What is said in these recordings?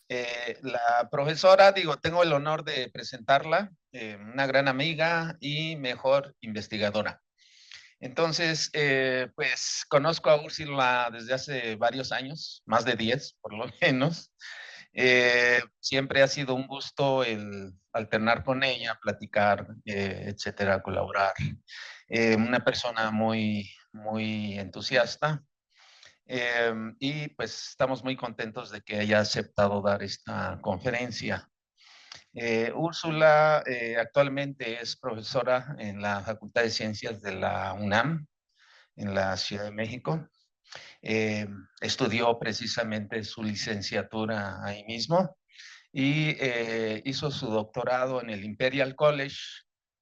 La profesora, digo, tengo el honor de presentarla, una gran amiga y mejor investigadora. Entonces, pues conozco a Úrsula desde hace varios años, más de 10 por lo menos. Siempre ha sido un gusto el alternar con ella, platicar, etcétera, colaborar. Una persona muy entusiasta. Y pues estamos muy contentos de que haya aceptado dar esta conferencia. Úrsula actualmente es profesora en la Facultad de Ciencias de la UNAM, en la Ciudad de México. Estudió precisamente su licenciatura ahí mismo y hizo su doctorado en el Imperial College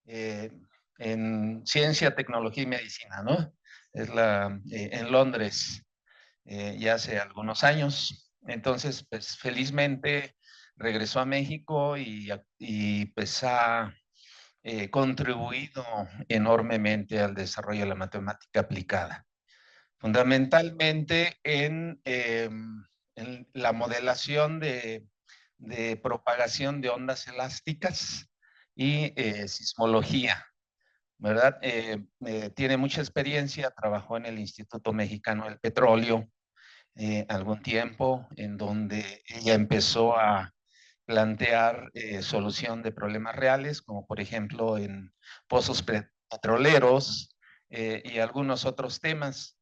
eh, en Ciencia, Tecnología y Medicina, ¿no? En Londres, ya hace algunos años. Entonces, pues felizmente regresó a México y pues ha contribuido enormemente al desarrollo de la matemática aplicada, fundamentalmente en la modelación de propagación de ondas elásticas y sismología, ¿verdad? Tiene mucha experiencia, trabajó en el Instituto Mexicano del Petróleo algún tiempo, en donde ella empezó a plantear solución de problemas reales, como por ejemplo en pozos petroleros y algunos otros temas.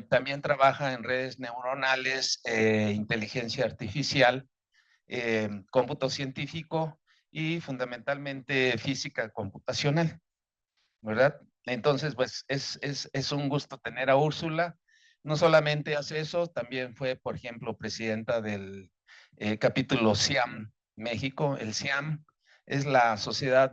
También trabaja en redes neuronales, inteligencia artificial, cómputo científico y fundamentalmente física computacional, ¿verdad? Entonces, pues es un gusto tener a Úrsula. No solamente hace eso, también fue, por ejemplo, presidenta del capítulo SIAM México. El SIAM es la Sociedad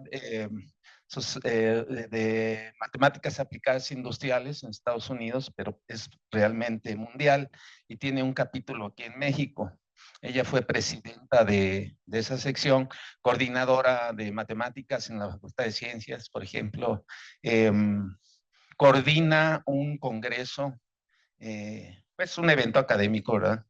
de Matemáticas Aplicadas Industriales en Estados Unidos, pero es realmente mundial y tiene un capítulo aquí en México. Ella fue presidenta de esa sección, coordinadora de matemáticas en la Facultad de Ciencias, por ejemplo, eh, coordina un congreso, pues un evento académico, ¿verdad?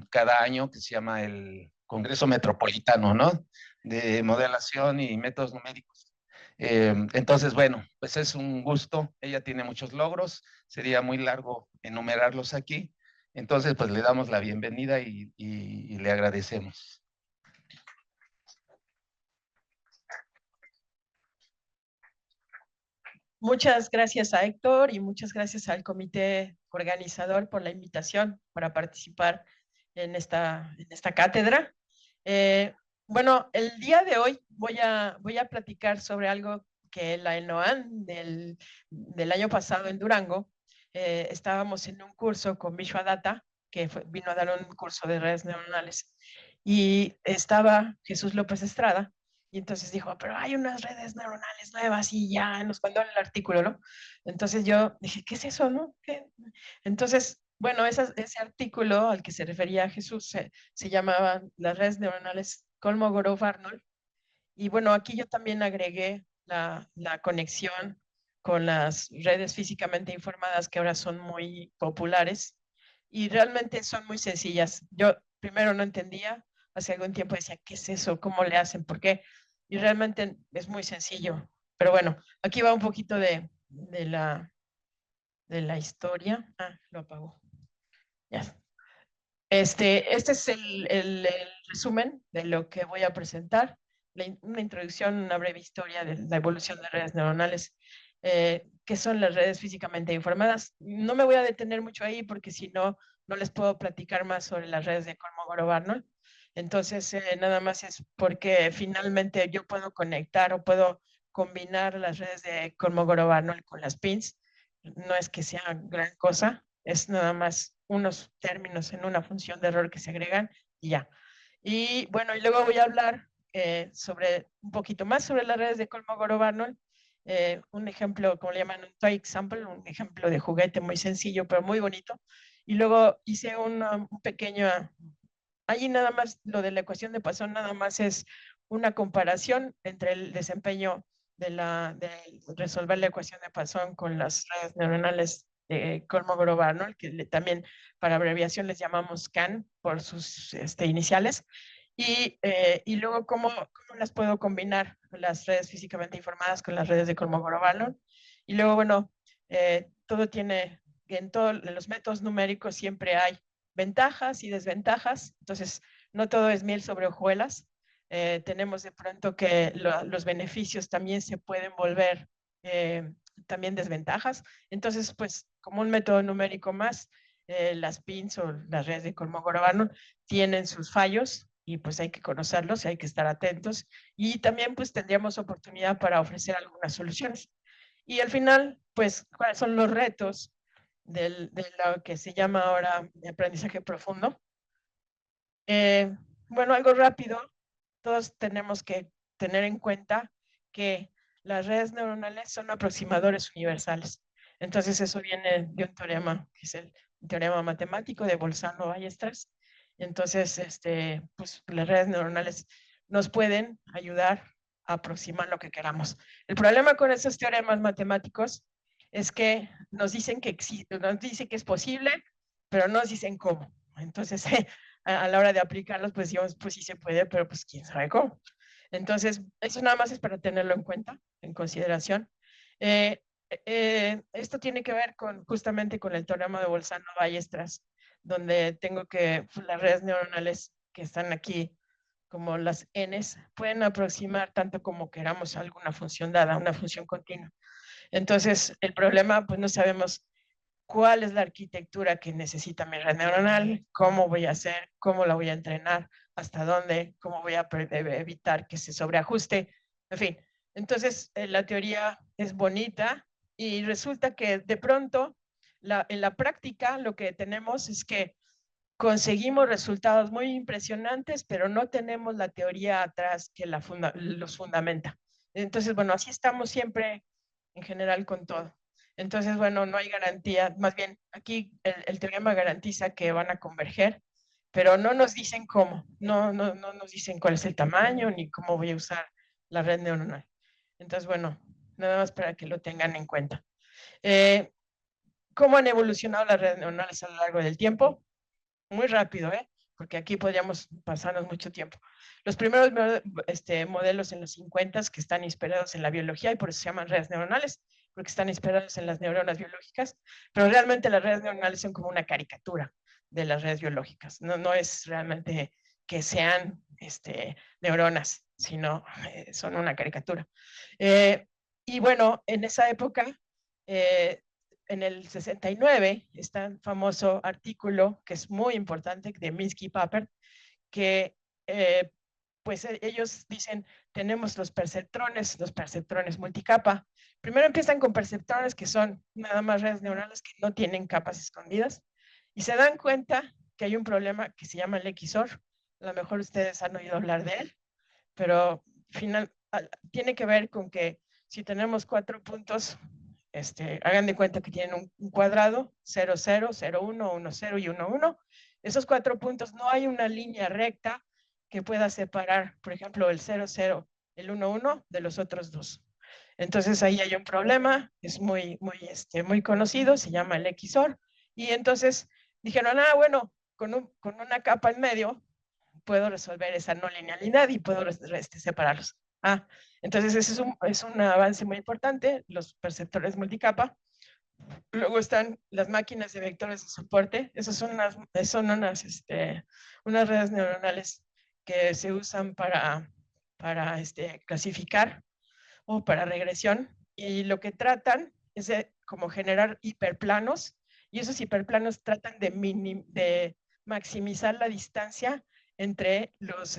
Cada año que se llama el Congreso Metropolitano, ¿no? De modelación y métodos numéricos. Entonces, bueno, pues es un gusto. Ella tiene muchos logros. Sería muy largo enumerarlos aquí. Entonces, pues le damos la bienvenida y le agradecemos. Muchas gracias a Héctor y muchas gracias al comité organizador por la invitación para participar en esta cátedra. Eh, bueno, el día de hoy voy a platicar sobre algo que la ENOAN del año pasado en Durango, estábamos en un curso con Visual Data, que vino a dar un curso de redes neuronales, y estaba Jesús López Estrada, y entonces dijo, pero hay unas redes neuronales nuevas y ya nos mandó el artículo, ¿no? Entonces yo dije, ¿qué es eso, no? ¿Qué? Entonces, bueno, ese artículo al que se refería Jesús se llamaba Las redes neuronales Kolmogorov-Arnold. Y bueno, aquí yo también agregué la conexión con las redes físicamente informadas que ahora son muy populares y realmente son muy sencillas. Yo primero no entendía, hace algún tiempo decía, ¿qué es eso? ¿Cómo le hacen? ¿Por qué? Y realmente es muy sencillo. Pero bueno, aquí va un poquito de la historia. Ah, lo apagó. Ya. Este es el resumen de lo que voy a presentar, una introducción, una breve historia de la evolución de redes neuronales, qué son las redes físicamente informadas. No me voy a detener mucho ahí porque si no, no les puedo platicar más sobre las redes de Kolmogorov-Arnold. Entonces, nada más es porque finalmente yo puedo conectar o puedo combinar las redes de Kolmogorov-Arnold con las pins. No es que sea gran cosa, es nada más unos términos en una función de error que se agregan y ya. Y bueno, y luego voy a hablar sobre un poquito más sobre las redes de Kolmogorov-Arnold, un ejemplo, como le llaman, un toy example, un ejemplo de juguete muy sencillo, pero muy bonito. Y luego hice un pequeño, allí nada más, lo de la ecuación de Poisson nada más es una comparación entre el desempeño de resolver la ecuación de Poisson con las redes neuronales de Kolmogorov, ¿no? Que también para abreviación les llamamos CAN por sus iniciales. Y luego, ¿cómo las puedo combinar? Las redes físicamente informadas con las redes de Kolmogorov. Y luego, bueno, todo tiene, en todos los métodos numéricos siempre hay ventajas y desventajas. Entonces, no todo es miel sobre hojuelas. Tenemos de pronto que los beneficios también se pueden volver también desventajas. Entonces, pues, como un método numérico más, las PINs o las redes de Kolmogorov tienen sus fallos y pues hay que conocerlos y hay que estar atentos. Y también pues tendríamos oportunidad para ofrecer algunas soluciones. Y al final, pues, ¿cuáles son los retos de lo que se llama ahora aprendizaje profundo? Bueno, algo rápido, todos tenemos que tener en cuenta que las redes neuronales son aproximadores universales. Entonces eso viene de un teorema, que es el teorema matemático de Bolzano-Ballestras. Entonces, pues las redes neuronales nos pueden ayudar a aproximar lo que queramos. El problema con esos teoremas matemáticos es que nos dicen que es posible, pero no nos dicen cómo. Entonces, a la hora de aplicarlos, pues digamos, pues sí se puede, pero pues quién sabe cómo. Entonces, eso nada más es para tenerlo en cuenta, en consideración. Esto tiene que ver justamente con el teorema de Bolzano-Ballestras, donde tengo que pues, las redes neuronales que están aquí, como las Ns, pueden aproximar tanto como queramos alguna función dada, una función continua. Entonces, el problema, pues no sabemos cuál es la arquitectura que necesita mi red neuronal, cómo voy a hacer, cómo la voy a entrenar, hasta dónde, cómo voy a evitar que se sobreajuste, en fin. Entonces, la teoría es bonita y resulta que de pronto, en la práctica, lo que tenemos es que conseguimos resultados muy impresionantes, pero no tenemos la teoría atrás que los fundamenta. Entonces, bueno, así estamos siempre en general con todo. Entonces, bueno, no hay garantía, más bien aquí el teorema garantiza que van a converger, pero no nos dicen cómo, no nos dicen cuál es el tamaño ni cómo voy a usar la red neuronal. Entonces, bueno, nada más para que lo tengan en cuenta. ¿Cómo han evolucionado las redes neuronales a lo largo del tiempo? Muy rápido, porque aquí podríamos pasarnos mucho tiempo. Los primeros modelos en los 50 que están inspirados en la biología y por eso se llaman redes neuronales, porque están inspirados en las neuronas biológicas, pero realmente las redes neuronales son como una caricatura de las redes biológicas. No es realmente que sean neuronas, sino son una caricatura. Y bueno, en esa época en el 69 está un famoso artículo que es muy importante de Minsky y Papert, que pues ellos dicen, tenemos los perceptrones multicapa. Primero empiezan con perceptrones que son nada más redes neuronales que no tienen capas escondidas y se dan cuenta que hay un problema que se llama el XOR. A lo mejor ustedes han oído hablar de él, pero tiene que ver con que si tenemos 4 puntos, hagan de cuenta que tienen un cuadrado, 0, 0, 0, 1, 1, 0 y 1, 1. Esos 4 puntos no hay una línea recta que pueda separar, por ejemplo, el 0, 0, el 1, 1 de los otros dos. Entonces ahí hay un problema, es muy conocido, se llama el XOR. Y entonces dijeron, bueno, con una capa en medio puedo resolver esa no linealidad y puedo separarlos. Entonces ese es un avance muy importante, los perceptores multicapa. Luego están las máquinas de vectores de soporte. Esas son unas redes neuronales que se usan para clasificar o para regresión. Y lo que tratan es de como generar hiperplanos. Y esos hiperplanos tratan de maximizar la distancia entre los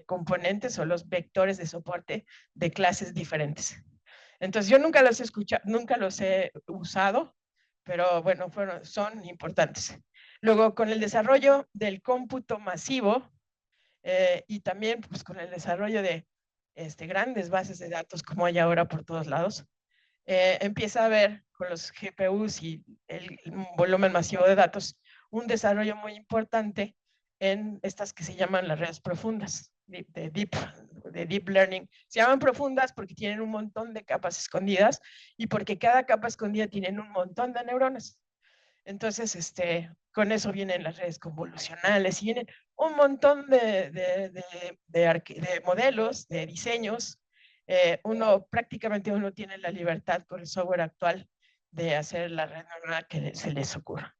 componentes o los vectores de soporte de clases diferentes. Entonces yo nunca los he escuchado, nunca los he usado, pero bueno, son importantes. Luego, con el desarrollo del cómputo masivo y también pues, con el desarrollo de grandes bases de datos como hay ahora por todos lados, empieza a haber con los GPUs y el volumen masivo de datos un desarrollo muy importante en estas que se llaman las redes profundas de deep learning. Se llaman profundas porque tienen un montón de capas escondidas y porque cada capa escondida tiene un montón de neuronas. Entonces, con eso vienen las redes convolucionales y vienen un montón de modelos, de diseños. Prácticamente uno tiene la libertad con el software actual de hacer la red neuronal que se les ocurra.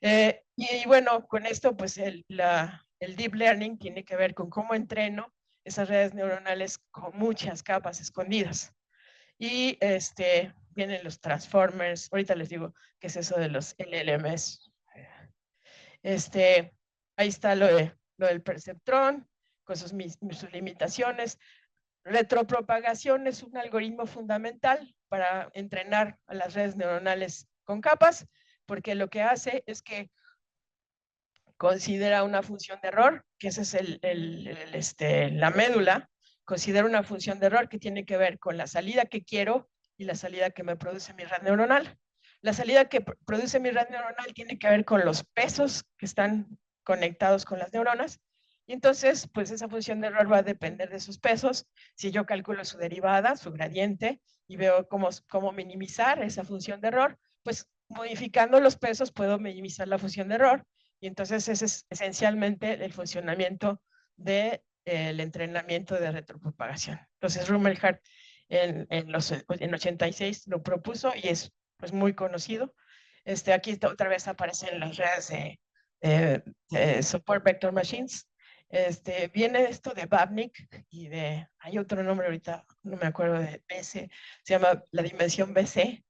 Y bueno, con esto, pues el deep learning tiene que ver con cómo entreno esas redes neuronales con muchas capas escondidas. Y vienen los transformers. Ahorita les digo qué es eso de los LLMs. Ahí está lo del perceptrón, con sus limitaciones. Retropropagación es un algoritmo fundamental para entrenar a las redes neuronales con capas, porque lo que hace es que considera una función de error, que esa es la médula, considera una función de error que tiene que ver con la salida que quiero y la salida que me produce mi red neuronal. La salida que produce mi red neuronal tiene que ver con los pesos que están conectados con las neuronas, y entonces, pues esa función de error va a depender de sus pesos. Si yo calculo su derivada, su gradiente, y veo cómo minimizar esa función de error, pues modificando los pesos puedo minimizar la función de error, y entonces ese es esencialmente el funcionamiento del entrenamiento de retropropagación. Entonces Rumelhart en 86 lo propuso y es pues muy conocido. Aquí otra vez aparecen las redes de Support Vector Machines. Viene esto de Babnik y hay otro nombre ahorita, no me acuerdo de BC, se llama la dimensión BC,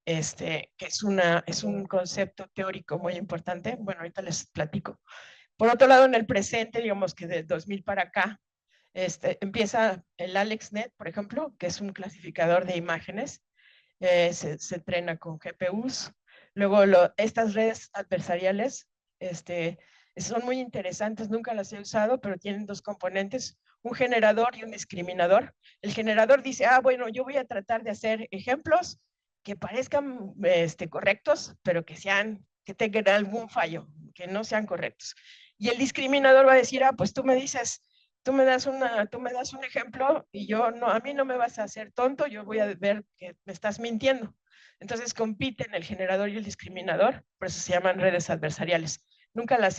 que es un concepto teórico muy importante. Bueno, ahorita les platico. Por otro lado, en el presente, digamos que de 2000 para acá, empieza el AlexNet, por ejemplo, que es un clasificador de imágenes, se entrena con GPUs. Luego, estas redes adversariales son muy interesantes, nunca las he usado, pero tienen dos componentes, un generador y un discriminador. El generador dice, bueno, yo voy a tratar de hacer ejemplos que parezcan correctos, pero que tengan algún fallo, que no sean correctos. Y el discriminador va a decir, pues tú me dices, tú me das un ejemplo y a mí no me vas a hacer tonto, yo voy a ver que me estás mintiendo. Entonces compiten el generador y el discriminador, por eso se llaman redes adversariales. Nunca las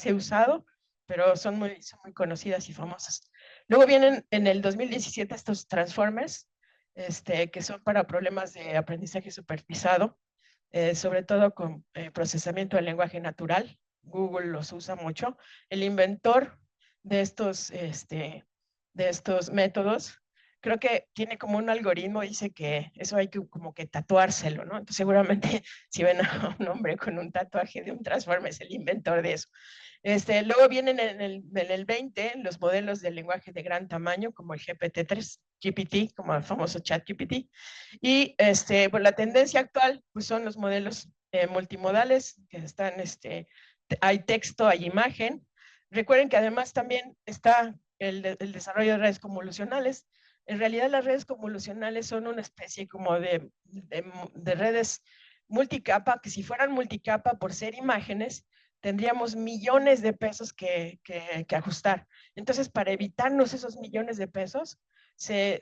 he usado, pero son muy conocidas y famosas. Luego vienen en el 2017 estos transformers, que son para problemas de aprendizaje supervisado, sobre todo con procesamiento del lenguaje natural. Google los usa mucho. El inventor de estos métodos, creo que tiene como un algoritmo, dice que eso hay que como que tatuárselo, ¿no? Entonces seguramente si ven a un hombre con un tatuaje de un transforme es el inventor de eso. Luego vienen en el 20 los modelos de lenguaje de gran tamaño, como el GPT-3, GPT, como el famoso ChatGPT. Y pues la tendencia actual pues son los modelos multimodales, que están, hay texto, hay imagen. Recuerden que además también está el desarrollo de redes convolucionales. En realidad las redes convolucionales son una especie como de redes multicapa, que si fueran multicapa por ser imágenes, tendríamos millones de pesos que ajustar. Entonces, para evitarnos esos millones de pesos, se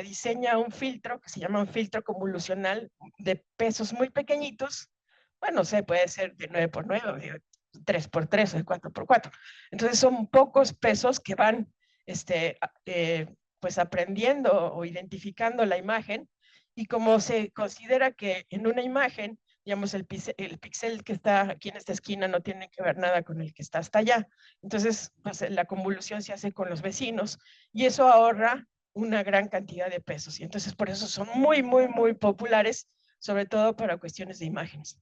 diseña un filtro que se llama un filtro convolucional de pesos muy pequeñitos. Bueno, puede ser de 9 por 9, de 3 por 3 o de 4 por 4. Entonces, son pocos pesos que van pues aprendiendo o identificando la imagen, y como se considera que en una imagen, digamos, el píxel que está aquí en esta esquina no tiene que ver nada con el que está hasta allá, entonces pues, la convolución se hace con los vecinos, y eso ahorra una gran cantidad de pesos, y entonces por eso son muy, muy, muy populares, sobre todo para cuestiones de imágenes.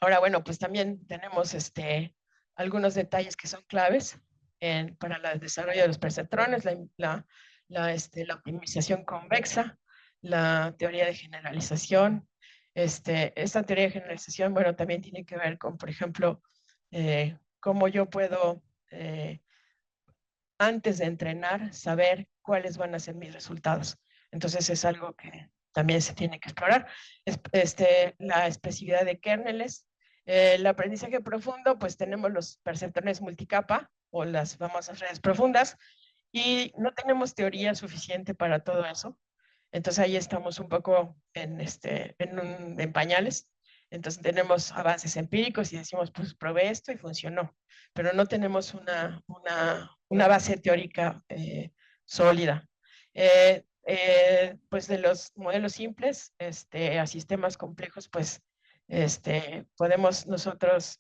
Ahora, bueno, pues también tenemos algunos detalles que son claves para el desarrollo de los perceptrones, la optimización convexa, la teoría de generalización. Esta teoría de generalización, bueno, también tiene que ver con, por ejemplo, cómo yo puedo, antes de entrenar, saber cuáles van a ser mis resultados. Entonces es algo que también se tiene que explorar. La expresividad de kernels, el aprendizaje profundo, pues tenemos los perceptrones multicapa o las famosas redes profundas, y no tenemos teoría suficiente para todo eso. Entonces ahí estamos un poco en pañales. Entonces tenemos avances empíricos y decimos, pues probé esto y funcionó, pero no tenemos una base teórica sólida. Pues de los modelos simples a sistemas complejos, pues podemos nosotros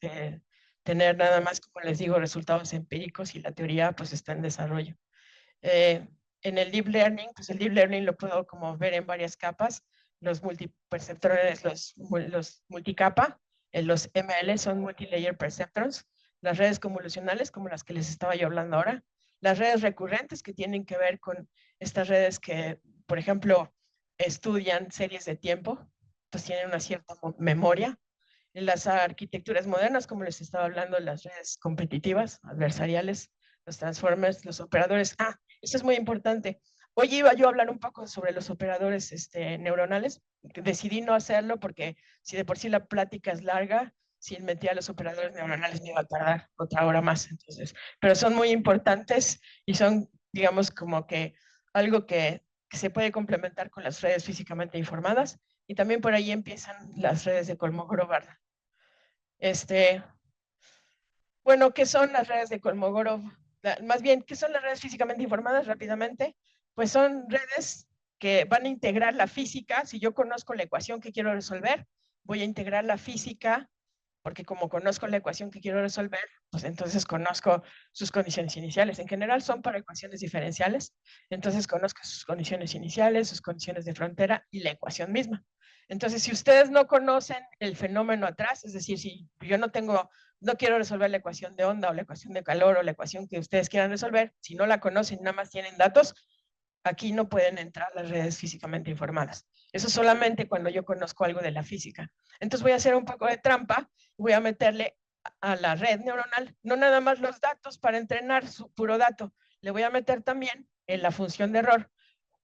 tener nada más, como les digo, resultados empíricos y la teoría pues está en desarrollo. En el deep learning, pues el deep learning lo puedo como ver en varias capas, los multiperceptores, los multicapa, los ML son multilayer perceptrons, las redes convolucionales como las que les estaba yo hablando ahora, las redes recurrentes que tienen que ver con estas redes que, por ejemplo, estudian series de tiempo, pues tienen una cierta memoria. En las arquitecturas modernas, como les estaba hablando, las redes competitivas, adversariales, los transformers, los operadores. Esto es muy importante. Hoy iba yo a hablar un poco sobre los operadores neuronales. Decidí no hacerlo porque si de por sí la plática es larga, si metía los operadores neuronales me iba a tardar otra hora más. Entonces, pero son muy importantes y son, digamos, como que algo que se puede complementar con las redes físicamente informadas. Y también por ahí empiezan las redes de Kolmogorov. Bueno, ¿qué son las redes de Kolmogorov? Más bien, ¿qué son las redes físicamente informadas? Rápidamente, pues son redes que van a integrar la física. Si yo conozco la ecuación que quiero resolver, voy a integrar la física, porque como conozco la ecuación que quiero resolver, pues entonces conozco sus condiciones iniciales. En general son para ecuaciones diferenciales, entonces conozco sus condiciones iniciales, sus condiciones de frontera y la ecuación misma. Entonces, si ustedes no conocen el fenómeno atrás, es decir, si yo no quiero resolver la ecuación de onda o la ecuación de calor o la ecuación que ustedes quieran resolver, si no la conocen, nada más tienen datos, aquí no pueden entrar las redes físicamente informadas. Eso solamente cuando yo conozco algo de la física. Entonces voy a hacer un poco de trampa, voy a meterle a la red neuronal, no nada más los datos para entrenar su puro dato, le voy a meter también en la función de error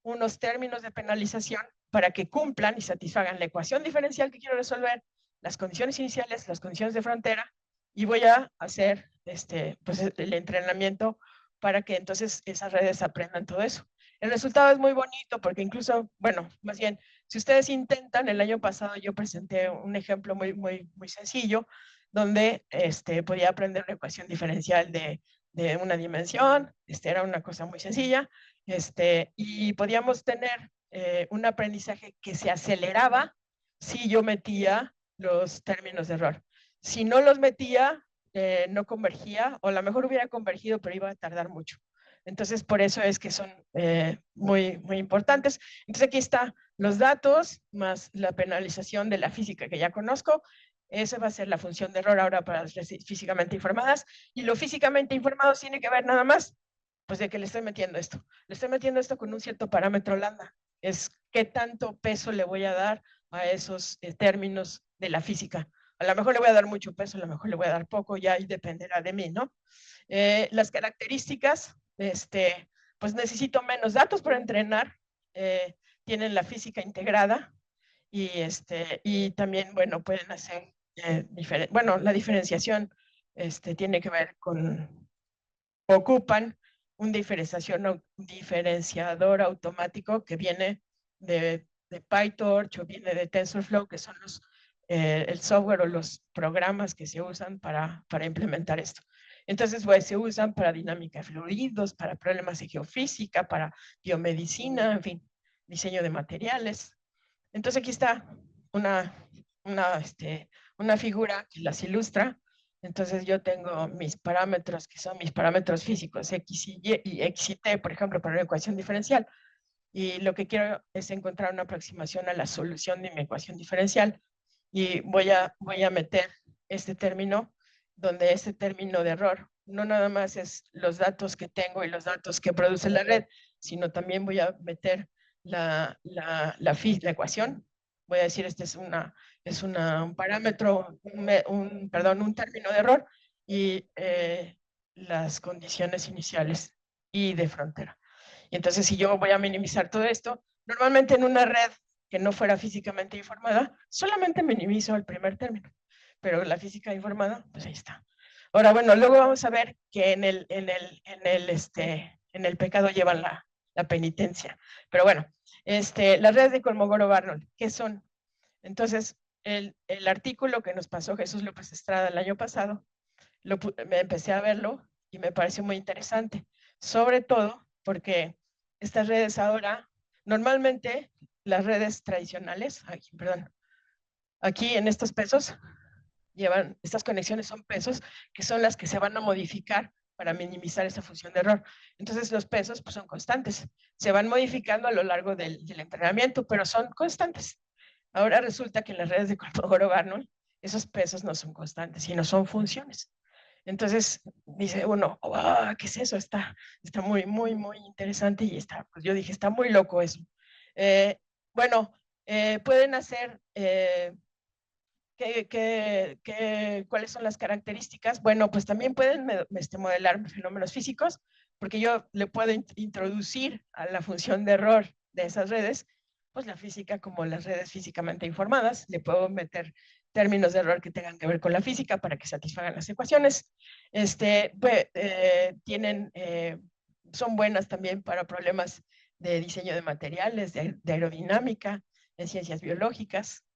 unos términos de penalización para que cumplan y satisfagan la ecuación diferencial que quiero resolver, las condiciones iniciales, las condiciones de frontera, y voy a hacer pues el entrenamiento para que entonces esas redes aprendan todo eso. El resultado es muy bonito porque incluso, bueno, más bien, si ustedes intentan, el año pasado yo presenté un ejemplo muy sencillo donde podía aprender una ecuación diferencial de una dimensión, era una cosa muy sencilla, y podíamos tener un aprendizaje que se aceleraba si yo metía los términos de error. Si no los metía, no convergía, o a lo mejor hubiera convergido, pero iba a tardar mucho. Entonces, por eso es que son muy importantes. Entonces, aquí están los datos más la penalización de la física que ya conozco. Esa va a ser la función de error ahora para las físicamente informadas. Y lo físicamente informado tiene que ver nada más, pues de que le estoy metiendo esto. Le estoy metiendo esto con un cierto parámetro lambda. Es qué tanto peso le voy a dar a esos términos de la física. A lo mejor le voy a dar mucho peso, a lo mejor le voy a dar poco, ya ahí dependerá de mí, ¿no? Las características, pues necesito menos datos para entrenar, tienen la física integrada y también, bueno, pueden hacer, bueno, la diferenciación tiene que ver con, ocupan un diferenciador automático que viene de PyTorch o viene de TensorFlow, que son el software o los programas que se usan para implementar esto. Entonces, pues, se usan para dinámica de fluidos, para problemas de geofísica, para biomedicina, en fin, diseño de materiales. Entonces, aquí está una, una figura que las ilustra. Entonces, yo tengo mis parámetros, que son mis parámetros físicos, X y X y T, por ejemplo, para una ecuación diferencial. Y lo que quiero es encontrar una aproximación a la solución de mi ecuación diferencial. Y voy a meter este término, donde este término de error no nada más es los datos que tengo y los datos que produce la red, sino también voy a meter la ecuación. Voy a decir, este es un parámetro, perdón, un término de error y las condiciones iniciales y de frontera. Y entonces, si yo voy a minimizar todo esto, normalmente en una red que no fuera físicamente informada, solamente minimizo el primer término. Pero la física informada, pues ahí está. Ahora, bueno, luego vamos a ver que en el pecado llevan la penitencia. Pero bueno, las redes de Kolmogorov-Arnold, ¿qué son? Entonces, el artículo que nos pasó Jesús López Estrada el año pasado, me empecé a verlo y me pareció muy interesante, sobre todo porque estas redes ahora, normalmente las redes tradicionales, aquí en estos pesos, estas conexiones son pesos, que son las que se van a modificar para minimizar esa función de error. Entonces los pesos pues, son constantes, se van modificando a lo largo del entrenamiento, pero son constantes. Ahora resulta que en las redes de Colmogoro-Barnold, esos pesos no son constantes, sino son funciones. Entonces dice uno, oh, ¿qué es eso? Está muy, muy, muy interesante y pues yo dije, está muy loco eso. Bueno, pueden hacer, ¿cuáles son las características? Bueno, pues también pueden modelar fenómenos físicos, porque yo le puedo introducir a la función de error de esas redes, pues la física como las redes físicamente informadas, le puedo meter términos de error que tengan que ver con la física para que satisfagan las ecuaciones. Son buenas también para problemas de diseño de materiales, de aerodinámica, en ciencias biológicas.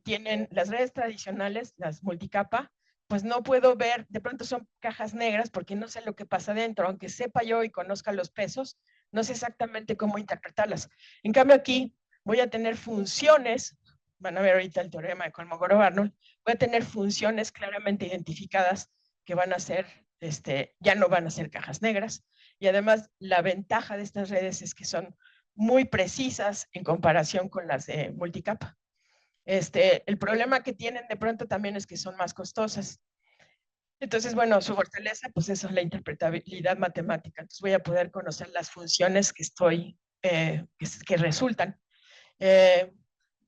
Tienen las redes tradicionales, las multicapa, pues no puedo ver, de pronto son cajas negras porque no sé lo que pasa dentro, aunque sepa yo y conozca los pesos, no sé exactamente cómo interpretarlas. En cambio aquí voy a tener funciones, van a ver ahorita el teorema de Kolmogorov-Arnold, voy a tener funciones claramente identificadas que van a ser, ya no van a ser cajas negras, y además la ventaja de estas redes es que son muy precisas en comparación con las de multicapa. El problema que tienen de pronto también es que son más costosas. Entonces, bueno, su fortaleza, pues eso es la interpretabilidad matemática. Entonces voy a poder conocer las funciones que resultan.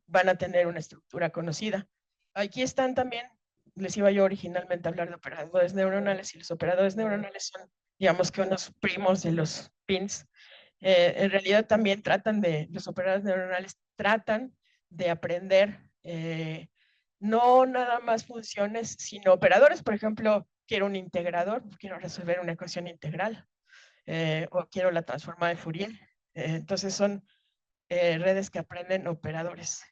Van a tener una estructura conocida. Aquí están también, les iba yo originalmente a hablar de operadores neuronales, y los operadores neuronales son, digamos que unos primos de los pins. En realidad también los operadores neuronales tratan de aprender no nada más funciones, sino operadores. Por ejemplo, quiero un integrador, quiero resolver una ecuación integral, o quiero la transformada de Fourier. Entonces son redes que aprenden operadores.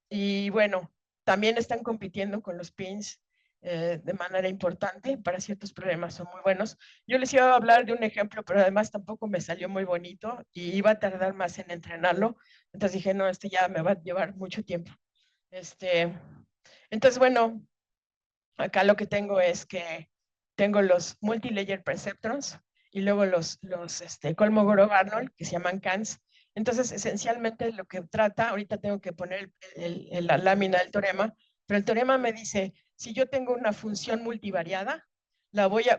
Y bueno, también están compitiendo con los pins de manera importante para ciertos problemas, son muy buenos. Yo les iba a hablar de un ejemplo, pero además tampoco me salió muy bonito y iba a tardar más en entrenarlo. Entonces dije, no, ya me va a llevar mucho tiempo. Entonces, bueno, acá lo que tengo es que tengo los multilayer perceptrons y luego los Kolmogorov-Arnold, que se llaman CANs. Entonces, esencialmente lo que trata, ahorita tengo que poner la lámina del teorema, pero el teorema me dice, si yo tengo una función multivariada,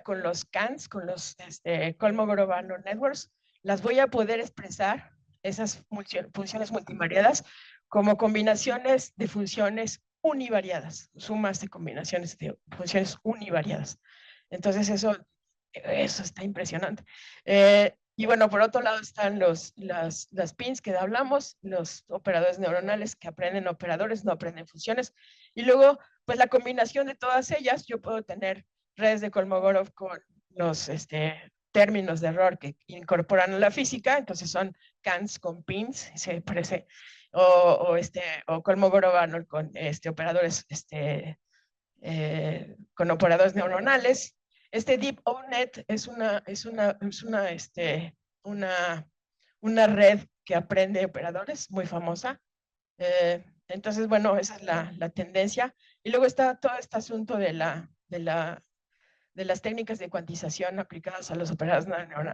con los CANs, con los Kolmogorov-Arnold networks, las voy a poder expresar, esas funciones multivariadas, como combinaciones de funciones univariadas, sumas de combinaciones de funciones univariadas. Entonces eso está impresionante. Y bueno, por otro lado están las pins que hablamos, los operadores neuronales que aprenden operadores, no aprenden funciones. Y luego, pues la combinación de todas ellas, yo puedo tener redes de Kolmogorov con los términos de error que incorporan a la física, entonces son CANs con pins, se parece, o Kolmogorov-Arnold con operadores, con operadores neuronales. DeepONet es una red que aprende operadores, muy famosa. Entonces, bueno, esa es la tendencia. Y luego está todo este asunto de las técnicas de cuantización aplicadas a los operadores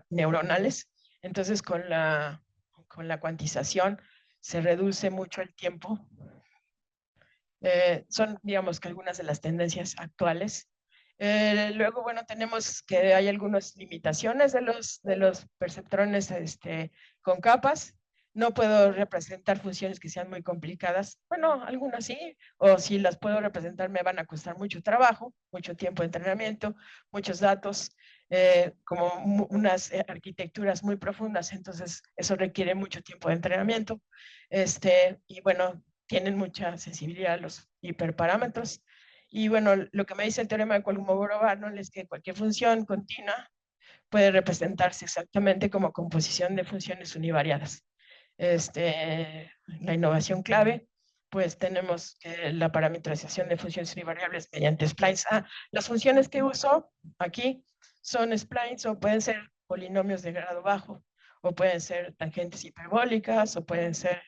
neuronales. Entonces, con la cuantización se reduce mucho el tiempo. Son, digamos, que algunas de las tendencias actuales. Luego, bueno, tenemos que hay algunas limitaciones de los perceptrones con capas. No puedo representar funciones que sean muy complicadas. Bueno, algunas sí, o si las puedo representar me van a costar mucho trabajo, mucho tiempo de entrenamiento, muchos datos, como unas arquitecturas muy profundas, entonces eso requiere mucho tiempo de entrenamiento. Y bueno, tienen mucha sensibilidad a los hiperparámetros. Y bueno, lo que me dice el teorema de Kolmogorov-Arnold es que cualquier función continua puede representarse exactamente como composición de funciones univariadas. La innovación clave pues tenemos la parametrización de funciones univariables mediante splines. Las funciones que uso aquí son splines o pueden ser polinomios de grado bajo, o pueden ser tangentes hiperbólicas, o pueden ser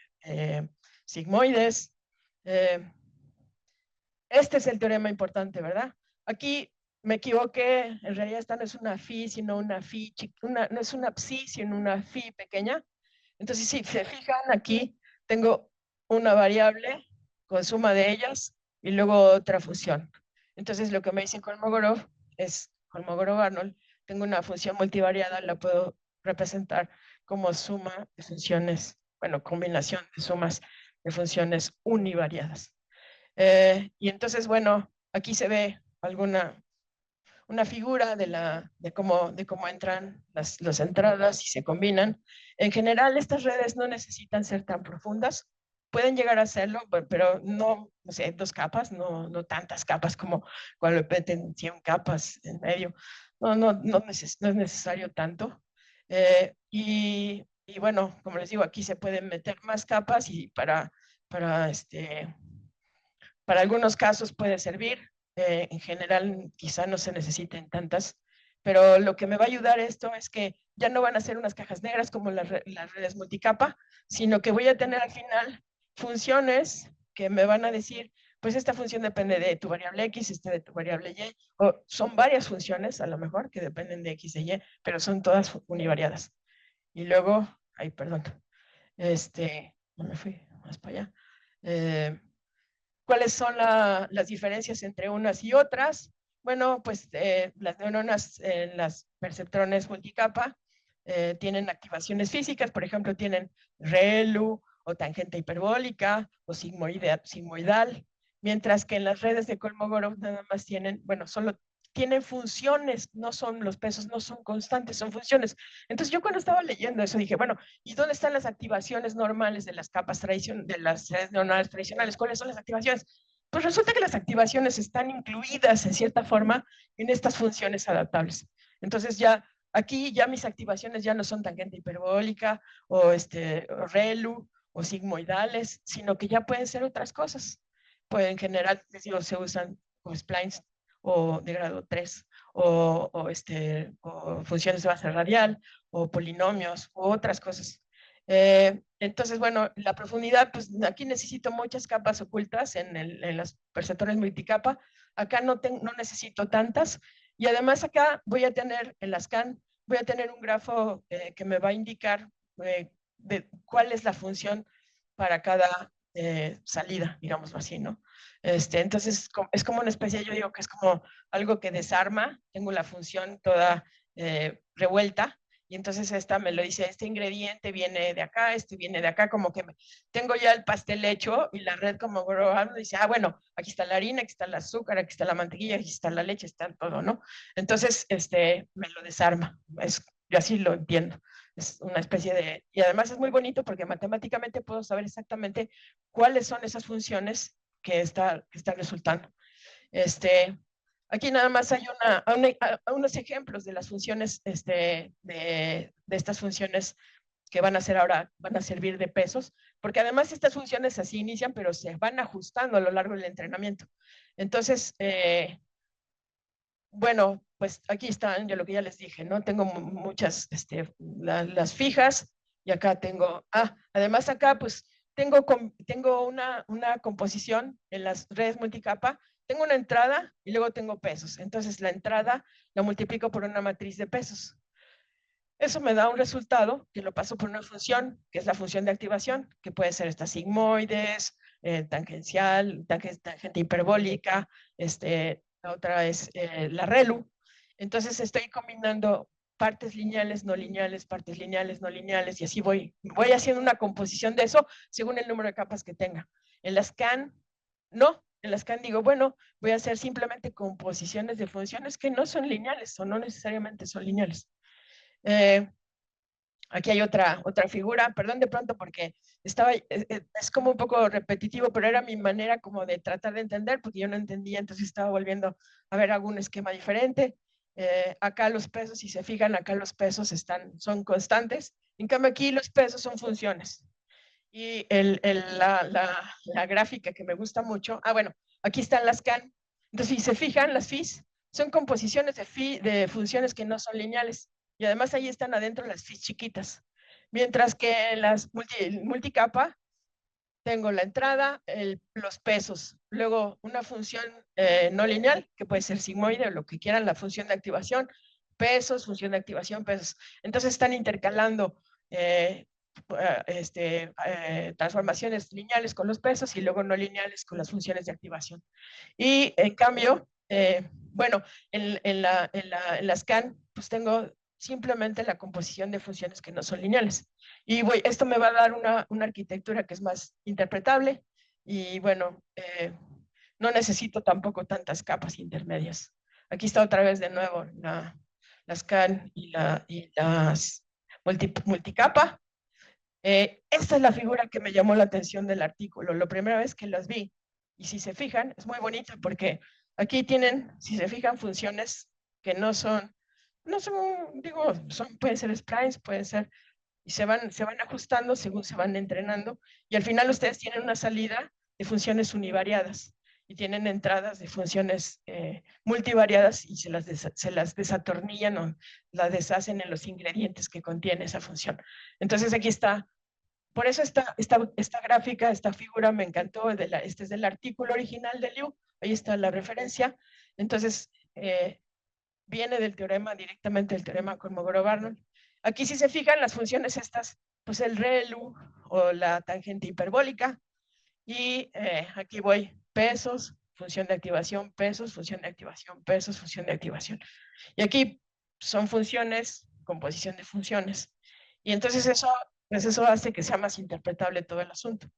sigmoides. Este es el teorema importante, ¿verdad? Aquí me equivoqué, en realidad esta no es una phi, sino una phi, no es una psi, sino una phi pequeña. Entonces, si se fijan aquí, tengo una variable con suma de ellas y luego otra función. Entonces, lo que me dice Kolmogorov es, Kolmogorov-Arnold, tengo una función multivariada, la puedo representar como suma de funciones, bueno, combinación de sumas de funciones univariadas. Y entonces, bueno, aquí se ve una figura de cómo entran las entradas y se combinan. En general, estas redes no necesitan ser tan profundas. Pueden llegar a serlo, pero no sé, 2 capas, no tantas capas como cuando meten 100 capas en medio. No es necesario tanto. Y bueno, como les digo, aquí se pueden meter más capas y para algunos casos puede servir, en general quizá no se necesiten tantas, pero lo que me va a ayudar esto es que ya no van a ser unas cajas negras como las redes multicapa, sino que voy a tener al final funciones que me van a decir, pues esta función depende de tu variable X, esta de tu variable Y, o son varias funciones a lo mejor que dependen de X y Y, pero son todas univariadas. Y luego, ay, perdón, no me fui más para allá. ¿Cuáles son las diferencias entre unas y otras? Bueno, pues las neuronas en las perceptrones multicapa tienen activaciones físicas, por ejemplo, tienen ReLU o tangente hiperbólica o sigmoidal, mientras que en las redes de Kolmogorov nada más tienen, bueno, solo tienen funciones, no son los pesos, no son constantes, son funciones. Entonces yo cuando estaba leyendo eso dije, bueno, ¿y dónde están las activaciones normales de las capas de las redes neuronales tradicionales? ¿Cuáles son las activaciones? Pues resulta que las activaciones están incluidas en cierta forma en estas funciones adaptables. Entonces ya aquí ya mis activaciones ya no son tangente hiperbólica o ReLU o sigmoidales, sino que ya pueden ser otras cosas. Pues en general, les digo, se usan como splines o de grado 3 o funciones de base radial o polinomios u otras cosas. Entonces, bueno, la profundidad, pues aquí necesito muchas capas ocultas en las perceptores multicapa. Acá no necesito tantas. Y además acá voy a tener, en las CAN, voy a tener un grafo que me va a indicar de cuál es la función para cada salida, digámoslo así, ¿no? Entonces, es como una especie, yo digo que es como algo que desarma, tengo la función toda revuelta, y entonces esta me lo dice, este ingrediente viene de acá, este viene de acá, como que tengo ya el pastel hecho y la red como dice, bueno, aquí está la harina, aquí está el azúcar, aquí está la mantequilla, aquí está la leche, está todo, ¿no? Entonces, me lo desarma, yo así lo entiendo. Es una especie de, y además es muy bonito porque matemáticamente puedo saber exactamente cuáles son esas funciones que está resultando. Aquí nada más hay unos ejemplos de las funciones, de estas funciones que van a ser ahora, van a servir de pesos, porque además estas funciones así inician, pero se van ajustando a lo largo del entrenamiento. Entonces, bueno, pues aquí están, yo lo que ya les dije, ¿no? Tengo muchas, las fijas, y acá tengo, además acá pues tengo una composición en las redes multicapa, tengo una entrada y luego tengo pesos. Entonces la entrada la multiplico por una matriz de pesos. Eso me da un resultado que lo paso por una función, que es la función de activación, que puede ser esta sigmoides, tangencial, tangente hiperbólica, la otra es la ReLU. Entonces estoy combinando partes lineales, no lineales, partes lineales, no lineales, y así voy haciendo una composición de eso según el número de capas que tenga. En las CAN, no. En las CAN digo, bueno, voy a hacer simplemente composiciones de funciones que no son lineales o no necesariamente son lineales. Aquí hay otra figura, perdón de pronto porque es como un poco repetitivo, pero era mi manera como de tratar de entender, porque yo no entendía, entonces estaba volviendo a ver algún esquema diferente. Acá los pesos, si se fijan, acá los pesos son constantes, en cambio aquí los pesos son funciones. Y la gráfica que me gusta mucho, bueno, aquí están las CAN. Entonces, si se fijan, las FIS son composiciones de funciones que no son lineales. Y además ahí están adentro las FIS chiquitas. Mientras que en las multicapa tengo la entrada, los pesos, luego una función no lineal, que puede ser sigmoide o lo que quieran, la función de activación, pesos, función de activación, pesos. Entonces están intercalando transformaciones lineales con los pesos y luego no lineales con las funciones de activación. Y en cambio, bueno, en la scan, pues tengo simplemente la composición de funciones que no son lineales. Y esto me va a dar una arquitectura que es más interpretable y bueno, no necesito tampoco tantas capas intermedias. Aquí está otra vez de nuevo la scan y las multicapa. Esta es la figura que me llamó la atención del artículo. La primera vez que las vi, y si se fijan, es muy bonita porque aquí tienen, si se fijan, funciones que no son, digo, pueden ser sprites, pueden ser, y se van ajustando según se van entrenando, y al final ustedes tienen una salida de funciones univariadas y tienen entradas de funciones multivariadas y se las desatornillan o las deshacen en los ingredientes que contiene esa función. Entonces aquí está. Por eso esta gráfica, esta figura me encantó. Este es del artículo original de Liu. Ahí está la referencia. Entonces, viene del teorema, directamente del teorema Kolmogorov-Arnold. Aquí, si se fijan, las funciones estas, pues el ReLU o la tangente hiperbólica. Y aquí voy, pesos, función de activación, pesos, función de activación, pesos, función de activación. Y aquí son funciones, composición de funciones. Y entonces eso hace que sea más interpretable todo el asunto.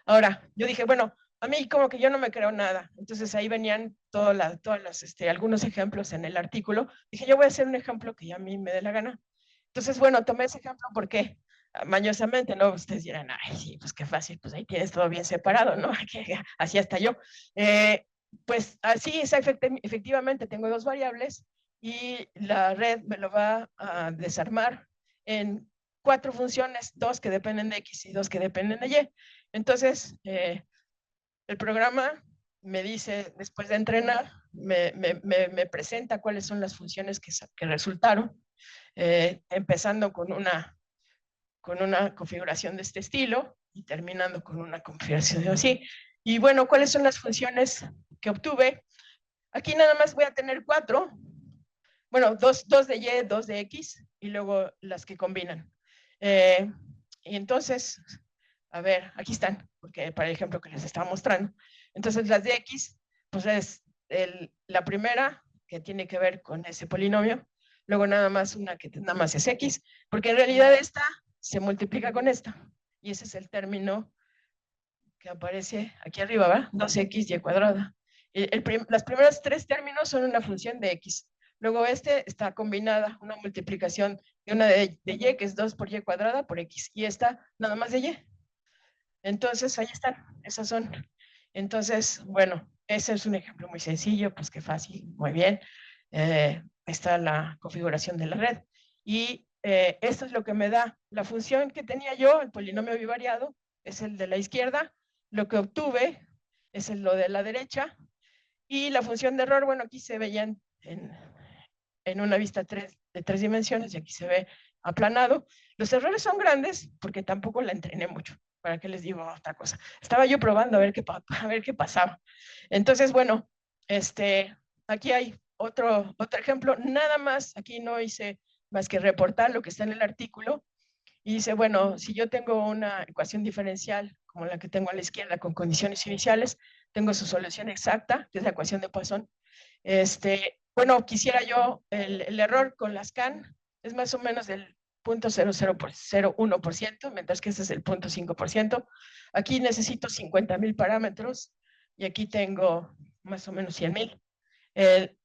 Ahora, yo dije, bueno, a mí como que yo no me creo nada. Entonces ahí venían algunos ejemplos en el artículo. Dije, yo voy a hacer un ejemplo que ya a mí me dé la gana. Entonces, bueno, tomé ese ejemplo porque mañosamente, ¿no? Ustedes dirán, ay, sí, pues qué fácil, pues ahí tienes todo bien separado, ¿no? Así hasta yo. Pues así es, efectivamente, tengo dos variables y la red me lo va a desarmar en 4 funciones, 2 que dependen de X y 2 que dependen de Y. Entonces, el programa me dice, después de entrenar, me presenta cuáles son las funciones que resultaron, empezando con una configuración de este estilo y terminando con una configuración así. Y bueno, ¿cuáles son las funciones que obtuve? Aquí nada más voy a tener 4. Bueno, dos de Y, 2 de X y luego las que combinan. Y entonces, a ver, aquí están, porque para el ejemplo que les estaba mostrando. Entonces, las de X, pues es la primera que tiene que ver con ese polinomio, luego nada más una que nada más es X, porque en realidad esta se multiplica con esta, y ese es el término que aparece aquí arriba, ¿verdad? 2x y cuadrada. Las primeras 3 términos son una función de X. Luego este está combinada, una multiplicación de una de Y, que es 2 por Y cuadrada por X. Y esta nada más de Y. Entonces, ahí están, esas son. Entonces, bueno, ese es un ejemplo muy sencillo, pues qué fácil, muy bien. Está la configuración de la red. Y esto es lo que me da la función que tenía yo, el polinomio bivariado, es el de la izquierda. Lo que obtuve es lo de la derecha. Y la función de error, bueno, aquí se veía en una vista de 3 dimensiones y aquí se ve aplanado. Los errores son grandes porque tampoco la entrené mucho. ¿Para qué les digo otra cosa? Estaba yo probando a ver qué pasaba. Entonces, bueno, aquí hay otro ejemplo. Nada más, aquí no hice más que reportar lo que está en el artículo. Y dice, bueno, si yo tengo una ecuación diferencial como la que tengo a la izquierda con condiciones iniciales, tengo su solución exacta, que es la ecuación de Poisson. Bueno, quisiera yo, el error con las CAN es más o menos del 0.0001%, mientras que este es el 0.5%. Aquí necesito 50,000 parámetros y aquí tengo más o menos 100,000.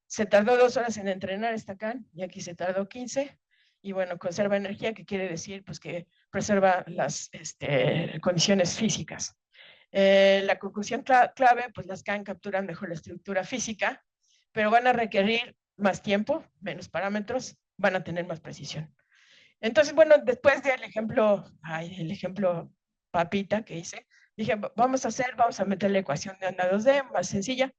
Se tardó 2 horas en entrenar esta CAN y aquí se tardó 15. Y bueno, conserva energía, que quiere decir pues que preserva las condiciones físicas. La conclusión clave, pues las CAN capturan mejor la estructura física, pero van a requerir más tiempo, menos parámetros, van a tener más precisión. Entonces, bueno, después del ejemplo, papita que hice, dije, vamos a meter la ecuación de onda 2D más sencilla.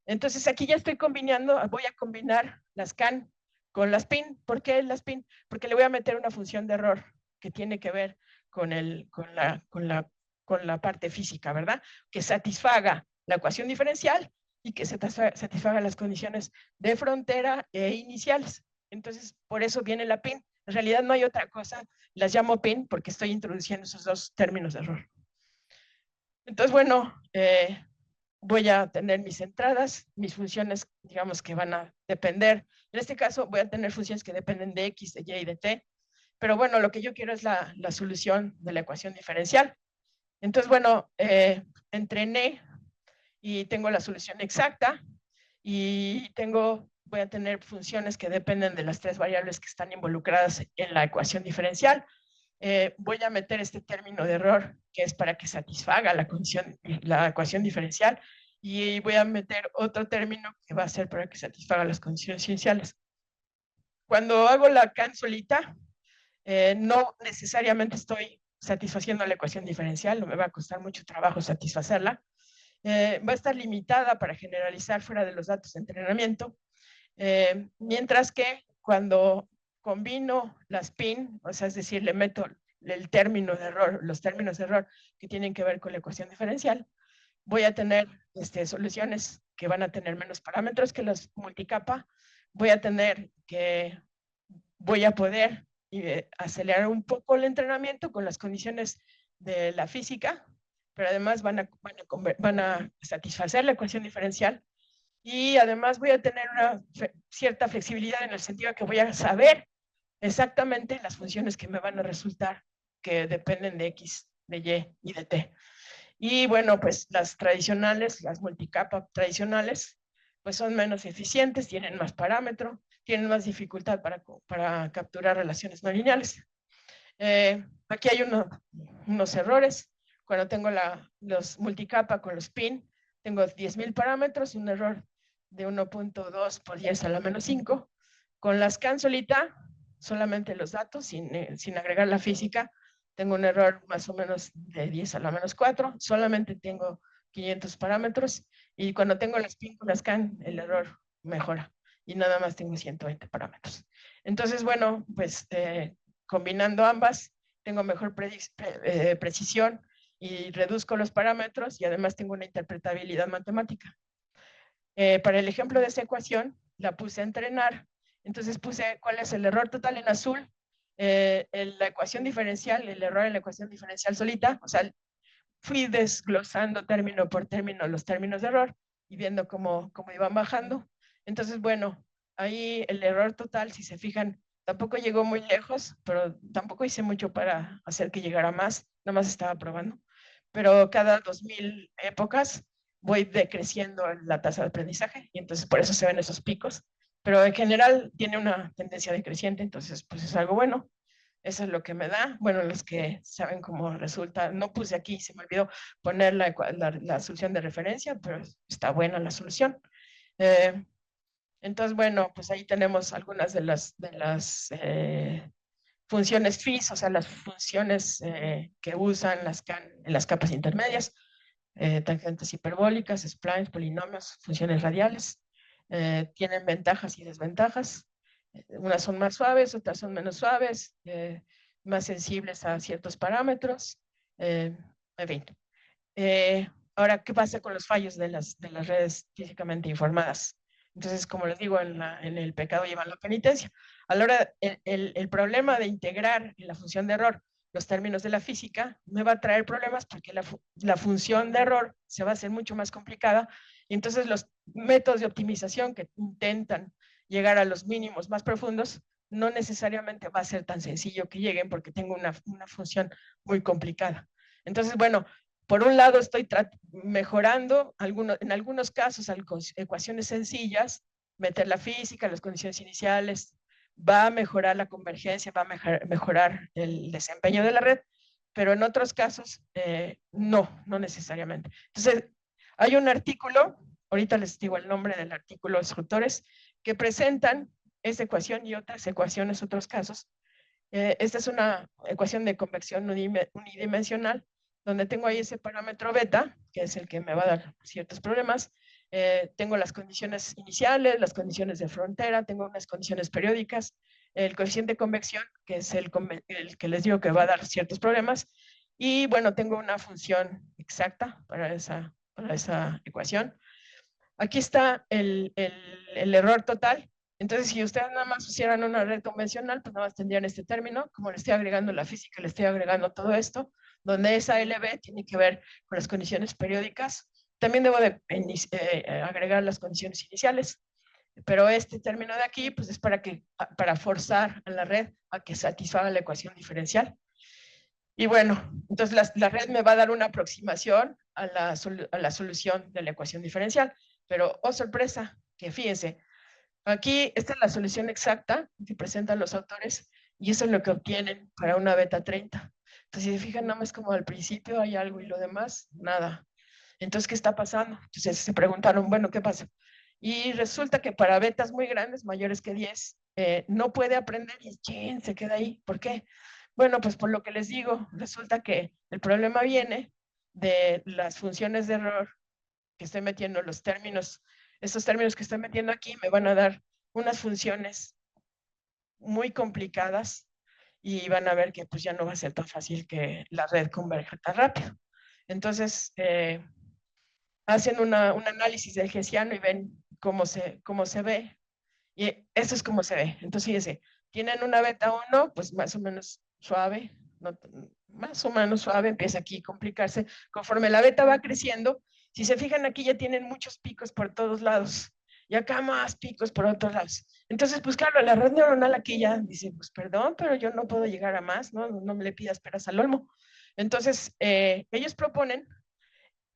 Entonces aquí ya estoy combinando, voy a combinar las CAN con las PIN. ¿Por qué las PIN? Porque le voy a meter una función de error que tiene que ver con la parte física, ¿verdad? Que satisfaga la ecuación diferencial y que satisfaga las condiciones de frontera e iniciales. Entonces, por eso viene la PIN. En realidad no hay otra cosa, las llamo PIN porque estoy introduciendo esos dos términos de error. Entonces, bueno, voy a tener mis entradas, mis funciones, digamos que van a depender. En este caso, voy a tener funciones que dependen de X, de Y y de T. Pero bueno, lo que yo quiero es la solución de la ecuación diferencial. Entonces, bueno, entrené y tengo la solución exacta y voy a tener funciones que dependen de las tres variables que están involucradas en la ecuación diferencial. Voy a meter este término de error que es para que satisfaga la ecuación diferencial y voy a meter otro término que va a ser para que satisfaga las condiciones iniciales. Cuando hago la CAN solita, no necesariamente estoy satisfaciendo la ecuación diferencial, no me va a costar mucho trabajo satisfacerla. Va a estar limitada para generalizar fuera de los datos de entrenamiento, mientras que cuando combino las PIN, o sea, es decir, le meto el término de error, los términos de error que tienen que ver con la ecuación diferencial, voy a tener soluciones que van a tener menos parámetros que los multicapa, voy a poder acelerar un poco el entrenamiento con las condiciones de la física, pero además van a satisfacer la ecuación diferencial y además voy a tener una cierta flexibilidad en el sentido de que voy a saber exactamente las funciones que me van a resultar que dependen de X, de Y y de T. Y bueno, pues las tradicionales, las multicapa tradicionales, pues son menos eficientes, tienen más parámetro, tienen más dificultad para capturar relaciones no lineales. Aquí hay unos errores. Cuando tengo los multicapa con los PIN, tengo 10,000 parámetros, un error de 1.2 por 10 a la menos 5. Con las CAN solita, solamente los datos, sin agregar la física, tengo un error más o menos de 10 a la menos 4, solamente tengo 500 parámetros y cuando tengo las PIN con las CAN, el error mejora y nada más tengo 120 parámetros. Entonces, bueno, pues combinando ambas, tengo mejor precisión y reduzco los parámetros y además tengo una interpretabilidad matemática. Para el ejemplo de esa ecuación, la puse a entrenar. Entonces puse cuál es el error total en azul, la ecuación diferencial, el error en la ecuación diferencial solita. O sea, fui desglosando término por término los términos de error y viendo cómo iban bajando. Entonces, bueno, ahí el error total, si se fijan, tampoco llegó muy lejos, pero tampoco hice mucho para hacer que llegara más, nada más estaba probando. Pero cada 2000 épocas voy decreciendo la tasa de aprendizaje y entonces por eso se ven esos picos. Pero en general tiene una tendencia decreciente, entonces pues es algo bueno. Eso es lo que me da. Bueno, los que saben cómo resulta, no puse aquí, se me olvidó poner la solución de referencia, pero está buena la solución. Entonces, bueno, pues ahí tenemos algunas de las funciones FIS, o sea, las funciones que usan en las capas intermedias, tangentes hiperbólicas, splines, polinomios, funciones radiales. Tienen ventajas y desventajas. Unas son más suaves, otras son menos suaves, más sensibles a ciertos parámetros. En fin. Ahora, ¿qué pasa con los fallos de las redes físicamente informadas? Entonces, como les digo, en el pecado llevan la penitencia. A la hora, el problema de integrar en la función de error los términos de la física me va a traer problemas porque la función de error se va a hacer mucho más complicada y entonces los métodos de optimización que intentan llegar a los mínimos más profundos no necesariamente va a ser tan sencillo que lleguen porque tengo una función muy complicada. Entonces, bueno, por un lado estoy mejorando en algunos casos ecuaciones sencillas, meter la física, las condiciones iniciales, va a mejorar la convergencia, va a mejorar el desempeño de la red, pero en otros casos no necesariamente. Entonces, hay un artículo, ahorita les digo el nombre del artículo, los autores, que presentan esta ecuación y otras ecuaciones, otros casos. Esta es una ecuación de convección unidimensional donde tengo ahí ese parámetro beta, que es el que me va a dar ciertos problemas. Tengo las condiciones iniciales, las condiciones de frontera, tengo unas condiciones periódicas, el coeficiente de convección, que es el que les digo que va a dar ciertos problemas, y bueno, tengo una función exacta para esa ecuación. Aquí está el error total. Entonces, si ustedes nada más hicieran una red convencional, pues nada más tendrían este término. Como le estoy agregando la física, le estoy agregando todo esto, donde esa LB tiene que ver con las condiciones periódicas. También debo de agregar las condiciones iniciales, pero este término de aquí, pues es para forzar a la red a que satisfaga la ecuación diferencial. Y bueno, entonces la red me va a dar una aproximación a la solución de la ecuación diferencial. Pero, oh sorpresa, que fíjense, aquí esta es la solución exacta que presentan los autores y eso es lo que obtienen para una beta 30. Entonces, si se fijan, nada más como al principio hay algo y lo demás, nada. Entonces, ¿qué está pasando? Entonces se preguntaron, bueno, ¿qué pasa? Y resulta que para betas muy grandes, mayores que 10, no puede aprender y se queda ahí. ¿Por qué? Bueno, pues por lo que les digo, resulta que el problema viene de las funciones de error que estoy metiendo, los términos, estos términos que estoy metiendo aquí me van a dar unas funciones muy complicadas y van a ver que pues ya no va a ser tan fácil que la red converja tan rápido. Entonces, hacen un análisis del Hessiano y ven cómo se ve. Y eso es como se ve. Entonces, fíjense, tienen una beta 1, pues más o menos suave, no, más o menos suave, empieza aquí a complicarse. Conforme la beta va creciendo, si se fijan aquí ya tienen muchos picos por todos lados. Y acá más picos por otros lados. Entonces, pues claro, la red neuronal aquí ya dice, pues perdón, pero yo no puedo llegar a más, no me le pidas peras al olmo. Entonces, ellos proponen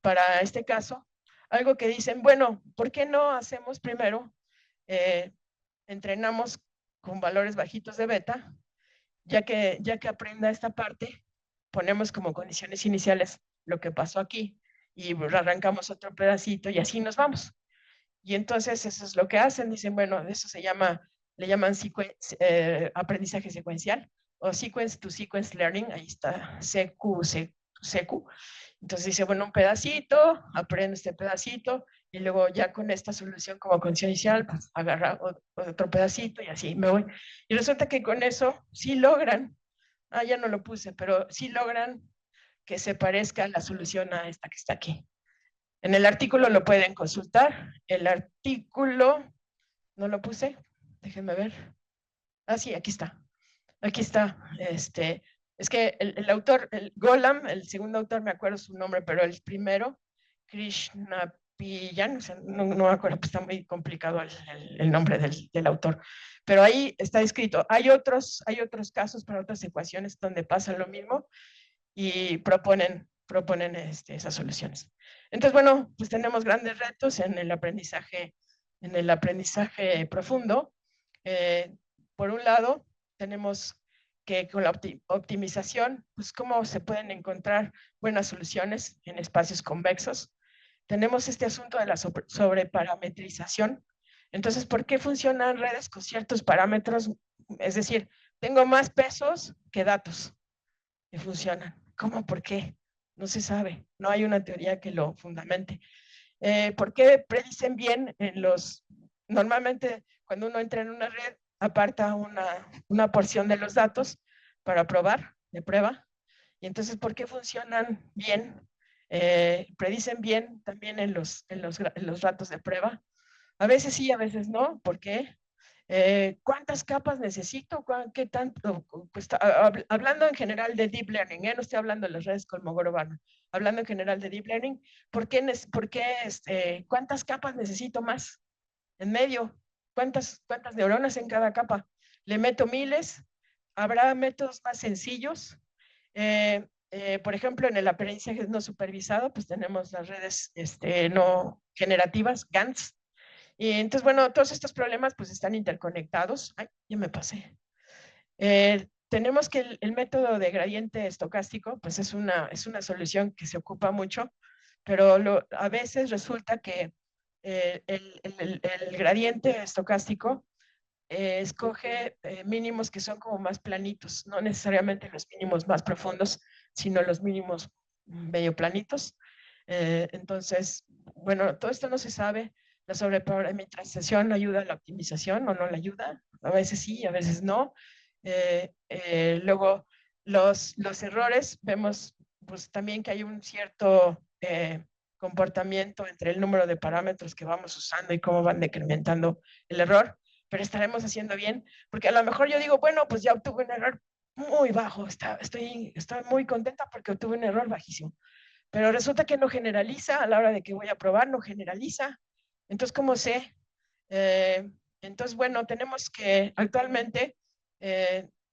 para este caso, algo que dicen, bueno, ¿por qué no hacemos primero, entrenamos con valores bajitos de beta, ya que aprenda esta parte, ponemos como condiciones iniciales lo que pasó aquí y arrancamos otro pedacito y así nos vamos. Y entonces eso es lo que hacen, dicen, bueno, eso le llaman aprendizaje secuencial o sequence to sequence learning, ahí está, CQ. Entonces dice, bueno, un pedacito, aprendo este pedacito, y luego ya con esta solución como condición inicial, pues agarra otro pedacito y así me voy. Y resulta que con eso sí logran, ya no lo puse, pero sí logran que se parezca la solución a esta que está aquí. En el artículo lo pueden consultar. El artículo, no lo puse, déjenme ver. Sí, aquí está. Aquí está. Es que el autor, el Golam, el segundo autor, me acuerdo su nombre, pero el primero, Krishnapiyan, o sea, no me acuerdo, pues está muy complicado el nombre del autor. Pero ahí está escrito. Hay otros casos para otras ecuaciones donde pasa lo mismo y proponen esas soluciones. Entonces, bueno, pues tenemos grandes retos en el aprendizaje profundo. Por un lado, tenemos que con la optimización, pues cómo se pueden encontrar buenas soluciones en espacios convexos. Tenemos este asunto de la sobreparametrización. Entonces, ¿por qué funcionan redes con ciertos parámetros? Es decir, tengo más pesos que datos que funcionan. ¿Cómo? ¿Por qué? No se sabe. No hay una teoría que lo fundamente. ¿Por qué predicen bien normalmente cuando uno entra en una red, aparta una porción de los datos para probar, de prueba? Y entonces, ¿por qué funcionan bien? Predicen bien también en los datos de prueba. A veces sí, a veces no. ¿Por qué? ¿Cuántas capas necesito? ¿Qué tanto cuesta? Hablando en general de deep learning, no estoy hablando de las redes Kolmogorov, hablando en general de deep learning, ¿cuántas capas necesito más en medio? ¿Cuántas neuronas en cada capa? Le meto miles, habrá métodos más sencillos. Por ejemplo, en el aprendizaje no supervisado, pues tenemos las redes no generativas, GANs. Y entonces, bueno, todos estos problemas pues están interconectados. Ay, ya me pasé. Tenemos que el método de gradiente estocástico pues es una solución que se ocupa mucho, pero a veces resulta que el gradiente estocástico escoge mínimos que son como más planitos, no necesariamente los mínimos más profundos, sino los mínimos medio planitos. Entonces, bueno, todo esto no se sabe. La sobreparametrización ayuda a la optimización o no la ayuda. A veces sí, a veces no. Luego, los errores, vemos pues también que hay un cierto comportamiento entre el número de parámetros que vamos usando y cómo van decrementando el error, pero estaremos haciendo bien, porque a lo mejor yo digo, bueno, pues ya obtuve un error muy bajo, estoy muy contenta porque obtuve un error bajísimo, pero resulta que no generaliza a la hora de que voy a probar, no generaliza. Entonces, ¿cómo sé? Eh, entonces, bueno, tenemos que actualmente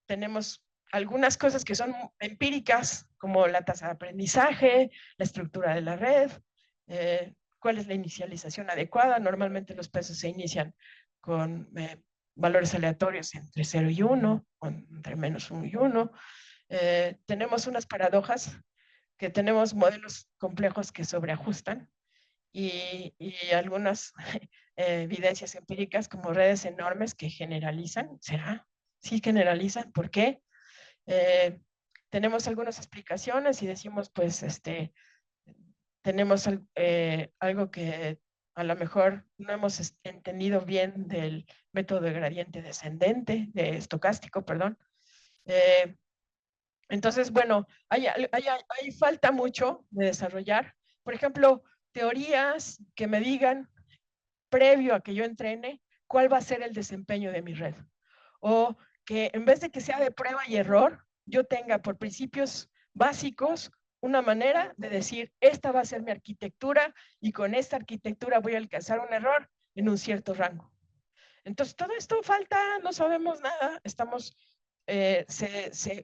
tenemos algunas cosas que son empíricas, como la tasa de aprendizaje, la estructura de la red, cuál es la inicialización adecuada. Normalmente los pesos se inician con valores aleatorios entre 0 y 1, o entre menos 1 y 1. Tenemos unas paradojas que tenemos modelos complejos que sobreajustan y algunas evidencias empíricas como redes enormes que generalizan. ¿Será? Sí, generalizan. ¿Por qué? Tenemos algunas explicaciones y decimos, pues, tenemos algo que a lo mejor no hemos entendido bien del método de gradiente descendente, de estocástico, perdón. Entonces, bueno, hay falta mucho de desarrollar. Por ejemplo, teorías que me digan, previo a que yo entrene, cuál va a ser el desempeño de mi red. O que en vez de que sea de prueba y error, yo tenga por principios básicos una manera de decir, esta va a ser mi arquitectura y con esta arquitectura voy a alcanzar un error en un cierto rango. Entonces, todo esto falta, no sabemos nada, estamos,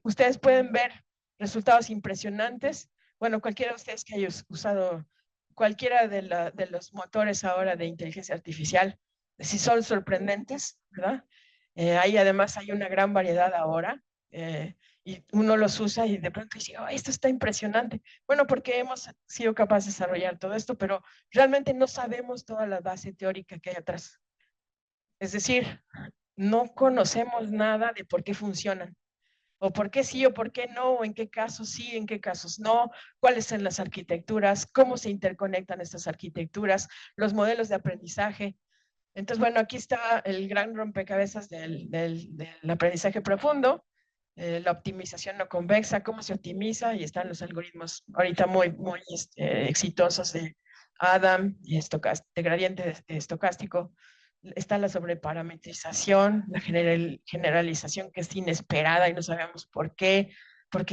ustedes pueden ver resultados impresionantes. Bueno, cualquiera de ustedes que haya usado cualquiera de los motores ahora de inteligencia artificial, si son sorprendentes, ¿verdad? Ahí además hay una gran variedad ahora, y uno los usa y de pronto dice, oh, esto está impresionante. Bueno, porque hemos sido capaces de desarrollar todo esto, pero realmente no sabemos toda la base teórica que hay atrás. Es decir, no conocemos nada de por qué funcionan, o por qué sí, o por qué no, o en qué casos sí, en qué casos no, cuáles son las arquitecturas, cómo se interconectan estas arquitecturas, los modelos de aprendizaje. Entonces, bueno, aquí está el gran rompecabezas del aprendizaje profundo, la optimización no convexa, cómo se optimiza, y están los algoritmos ahorita muy exitosos de Adam y de gradiente estocástico. Está la sobreparametrización, la generalización que es inesperada y no sabemos por qué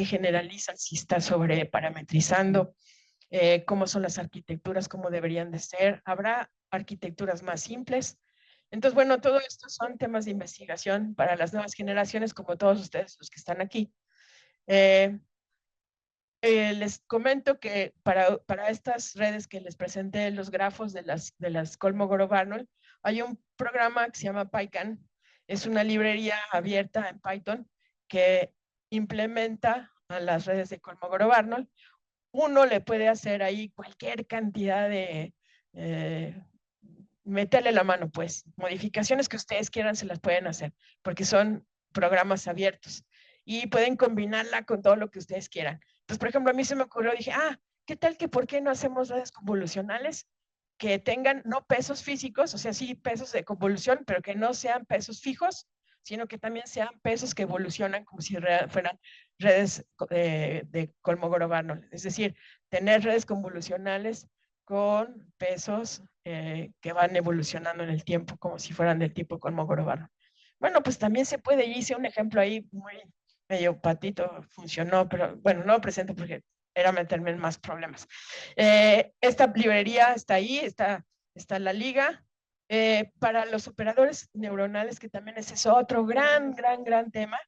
generalizan si está sobreparametrizando, cómo son las arquitecturas, cómo deberían de ser. Habrá arquitecturas más simples. Entonces, bueno, todo esto son temas de investigación para las nuevas generaciones, como todos ustedes los que están aquí. Les comento que para estas redes que les presenté los grafos de las Kolmogorov-Arnold, hay un programa que se llama PyCan. Es una librería abierta en Python que implementa a las redes de Kolmogorov-Arnold. Uno le puede hacer ahí cualquier cantidad de, meterle la mano, pues, modificaciones que ustedes quieran se las pueden hacer, porque son programas abiertos y pueden combinarla con todo lo que ustedes quieran. Entonces, por ejemplo, a mí se me ocurrió, dije, ¿qué tal que por qué no hacemos redes convolucionales que tengan no pesos físicos, o sea, sí pesos de convolución, pero que no sean pesos fijos, sino que también sean pesos que evolucionan como si fueran redes de Kolmogorov-Arnold. Es decir, tener redes convolucionales con pesos que van evolucionando en el tiempo como si fueran del tipo Kolmogorov-Arnold. Bueno, pues también se puede, hice un ejemplo ahí muy medio patito, funcionó, pero bueno, no lo presento porque era meterme en más problemas. Esta librería está ahí, está la liga. Para los operadores neuronales, que también es eso, otro gran tema,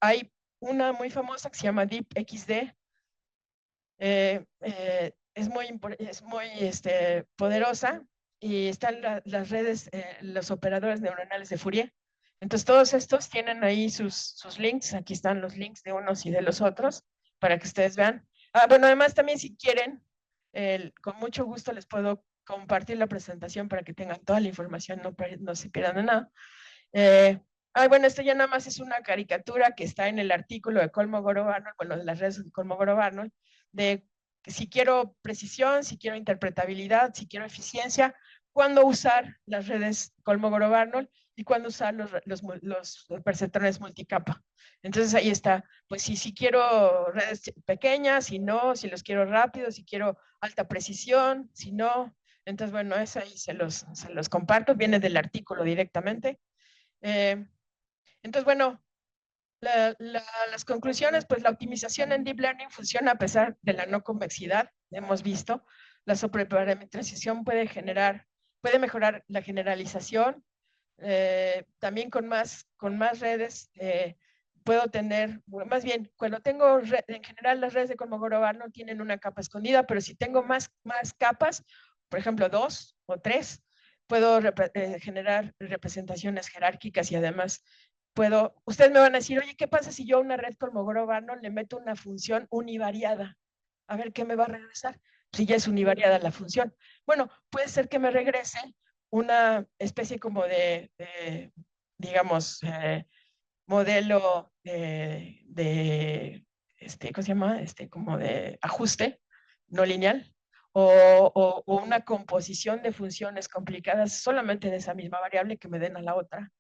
hay una muy famosa que se llama DeepXD. Es muy poderosa, y están las redes, los operadores neuronales de Fourier. Entonces, todos estos tienen ahí sus links. Aquí están los links de unos y de los otros para que ustedes vean. Bueno, además también si quieren, con mucho gusto les puedo compartir la presentación para que tengan toda la información, no se pierdan de nada. Bueno, esto ya nada más es una caricatura que está en el artículo de Kolmogorov-Arnold, bueno, de las redes de Kolmogorov-Arnold, de si quiero precisión, si quiero interpretabilidad, si quiero eficiencia, cuándo usar las redes Kolmogorov-Arnold y cuándo usar los perceptrones multicapa. Entonces ahí está, pues si quiero redes pequeñas, si no, si los quiero rápidos, si quiero alta precisión, si no. Entonces, bueno, eso ahí se los comparto, viene del artículo directamente. Entonces, bueno, las conclusiones, pues la optimización en Deep Learning funciona a pesar de la no convexidad, hemos visto. La sobreparametrización puede mejorar la generalización, también con más redes, puedo tener, más bien, cuando tengo, en general las redes de Kolmogorov-Arnold tienen una capa escondida, pero si tengo más capas, por ejemplo 2 o 3, puedo generar representaciones jerárquicas y además ustedes me van a decir, oye, ¿qué pasa si yo a una red Kolmogorov-Arnold le meto una función univariada? A ver, ¿qué me va a regresar? Si ya es univariada la función. Bueno, puede ser que me regrese una especie como digamos, modelo ¿cómo se llama? Como de ajuste no lineal, o una composición de funciones complicadas solamente de esa misma variable que me den a la otra.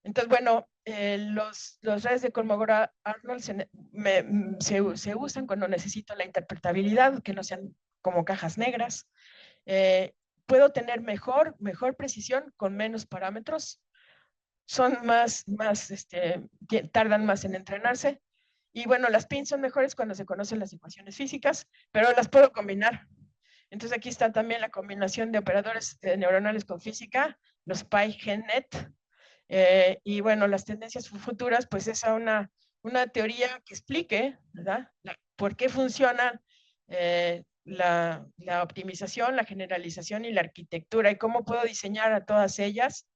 Entonces, bueno, los redes de Kolmogorov-Arnold se usan cuando necesito la interpretabilidad, que no sean como cajas negras. Puedo tener mejor precisión con menos parámetros. Son tardan más en entrenarse. Y bueno, las pins son mejores cuando se conocen las ecuaciones físicas, pero las puedo combinar. Entonces aquí está también la combinación de operadores neuronales con física, los PyGenNet. Y bueno, las tendencias futuras, pues es una teoría que explique, ¿verdad? Por qué funcionan la optimización, la generalización y la arquitectura y cómo puedo diseñar a todas ellas,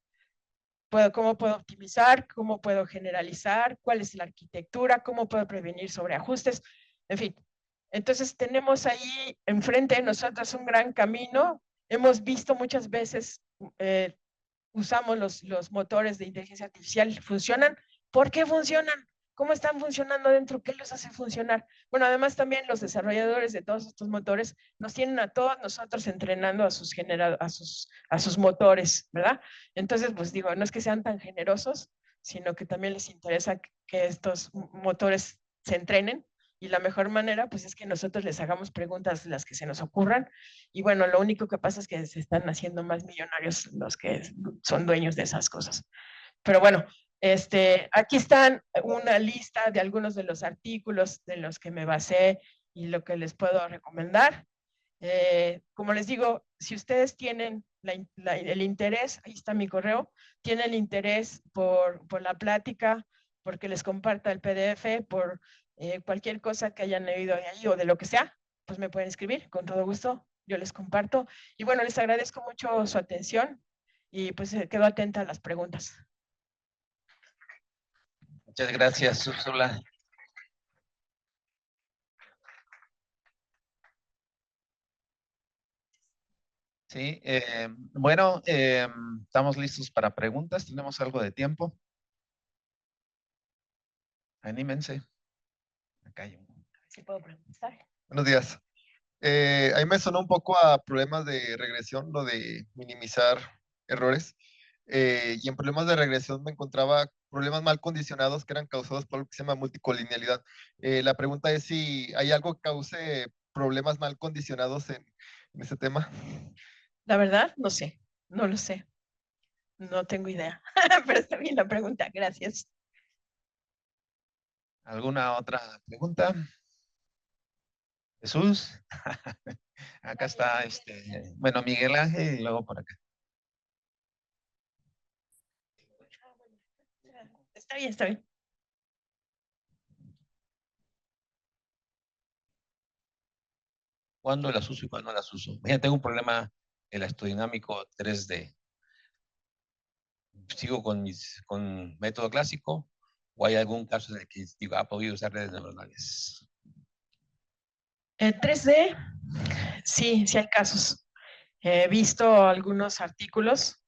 cómo puedo optimizar, cómo puedo generalizar, cuál es la arquitectura, cómo puedo prevenir sobreajustes, en fin. Entonces tenemos ahí enfrente de nosotros un gran camino. Hemos visto muchas veces usamos los motores de inteligencia artificial, ¿funcionan? ¿Por qué funcionan? ¿Cómo están funcionando dentro? ¿Qué los hace funcionar? Bueno, además también los desarrolladores de todos estos motores nos tienen a todos nosotros entrenando a sus motores, ¿verdad? Entonces, pues digo, no es que sean tan generosos, sino que también les interesa que estos motores se entrenen y la mejor manera pues es que nosotros les hagamos preguntas las que se nos ocurran y bueno, lo único que pasa es que se están haciendo más millonarios los que son dueños de esas cosas. Pero bueno, aquí están una lista de algunos de los artículos de los que me basé y lo que les puedo recomendar. Como les digo, si ustedes tienen el interés, ahí está mi correo, tienen interés por la plática, porque les comparta el PDF, por cualquier cosa que hayan leído de ahí o de lo que sea, pues me pueden escribir, con todo gusto, yo les comparto. Y bueno, les agradezco mucho su atención y pues quedo atenta a las preguntas. Muchas gracias, Úrsula. Sí, bueno, estamos listos para preguntas. Tenemos algo de tiempo. Anímense. Acá hay un... ¿Sí puedo preguntar? Buenos días. A mí me sonó un poco a problemas de regresión, lo de minimizar errores. Y en problemas de regresión me encontraba problemas mal condicionados que eran causados por lo que se llama multicolinealidad. La pregunta es si hay algo que cause problemas mal condicionados en ese tema. La verdad, no sé, no lo sé. No tengo idea, pero está bien la pregunta, gracias. ¿Alguna otra pregunta? Jesús. Acá está, bueno, Miguel Ángel y luego por acá. Está bien, está bien. ¿Cuándo las uso y cuándo las uso? Mira, tengo un problema elastodinámico 3D. ¿Sigo con método clásico o hay algún caso en el que digo, podido usar redes neuronales? 3D, sí hay casos. He visto algunos artículos.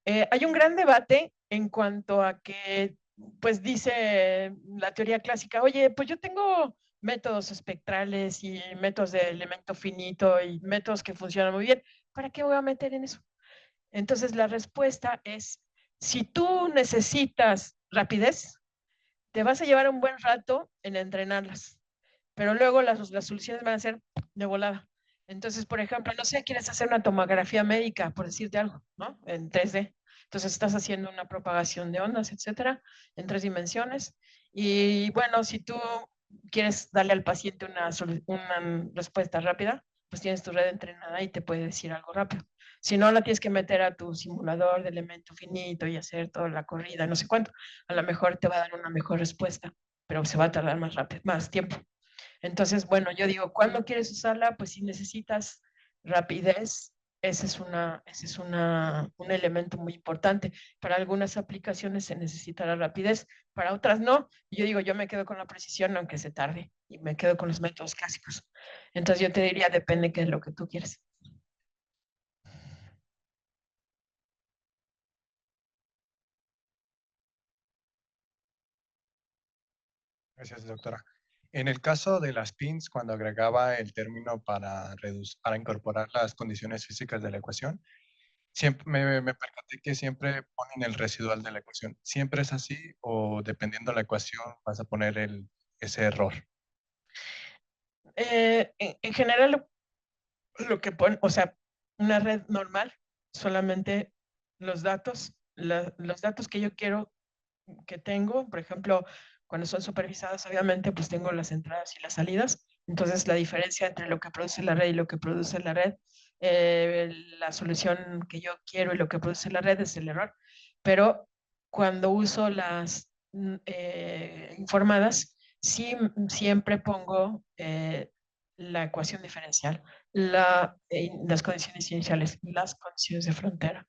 Hay un gran debate en cuanto a que, pues dice la teoría clásica, oye, pues yo tengo métodos espectrales y métodos de elemento finito y métodos que funcionan muy bien. ¿Para qué voy a meter en eso? Entonces la respuesta es, si tú necesitas rapidez, te vas a llevar un buen rato en entrenarlas, pero luego las soluciones van a ser de volada. Entonces, por ejemplo, no sé, quieres hacer una tomografía médica, por decirte algo, ¿no? En 3D. Entonces estás haciendo una propagación de ondas, etcétera, en 3 dimensiones. Y bueno, si tú quieres darle al paciente una respuesta rápida, pues tienes tu red entrenada y te puede decir algo rápido. Si no, la tienes que meter a tu simulador de elemento finito y hacer toda la corrida, no sé cuánto. A lo mejor te va a dar una mejor respuesta, pero se va a tardar más rápido, más tiempo. Entonces, bueno, yo digo, ¿cuándo quieres usarla? Pues si necesitas rapidez, un elemento muy importante. Para algunas aplicaciones se necesita la rapidez, para otras no. Yo digo, yo me quedo con la precisión aunque se tarde y me quedo con los métodos clásicos. Entonces yo te diría, depende qué es lo que tú quieres. Gracias, doctora. En el caso de las pins, cuando agregaba el término para incorporar las condiciones físicas de la ecuación, siempre me percaté que siempre ponen el residual de la ecuación. ¿Siempre es así o dependiendo de la ecuación vas a poner ese error? En general, lo que pone, o sea, una red normal, solamente los datos que yo quiero que tengo, por ejemplo, cuando son supervisadas, obviamente, pues tengo las entradas y las salidas. Entonces, la diferencia entre lo que produce la red y lo que produce la red, la solución que yo quiero y lo que produce la red es el error. Pero cuando uso las informadas, sí, siempre pongo la ecuación diferencial, las condiciones iniciales, las condiciones de frontera.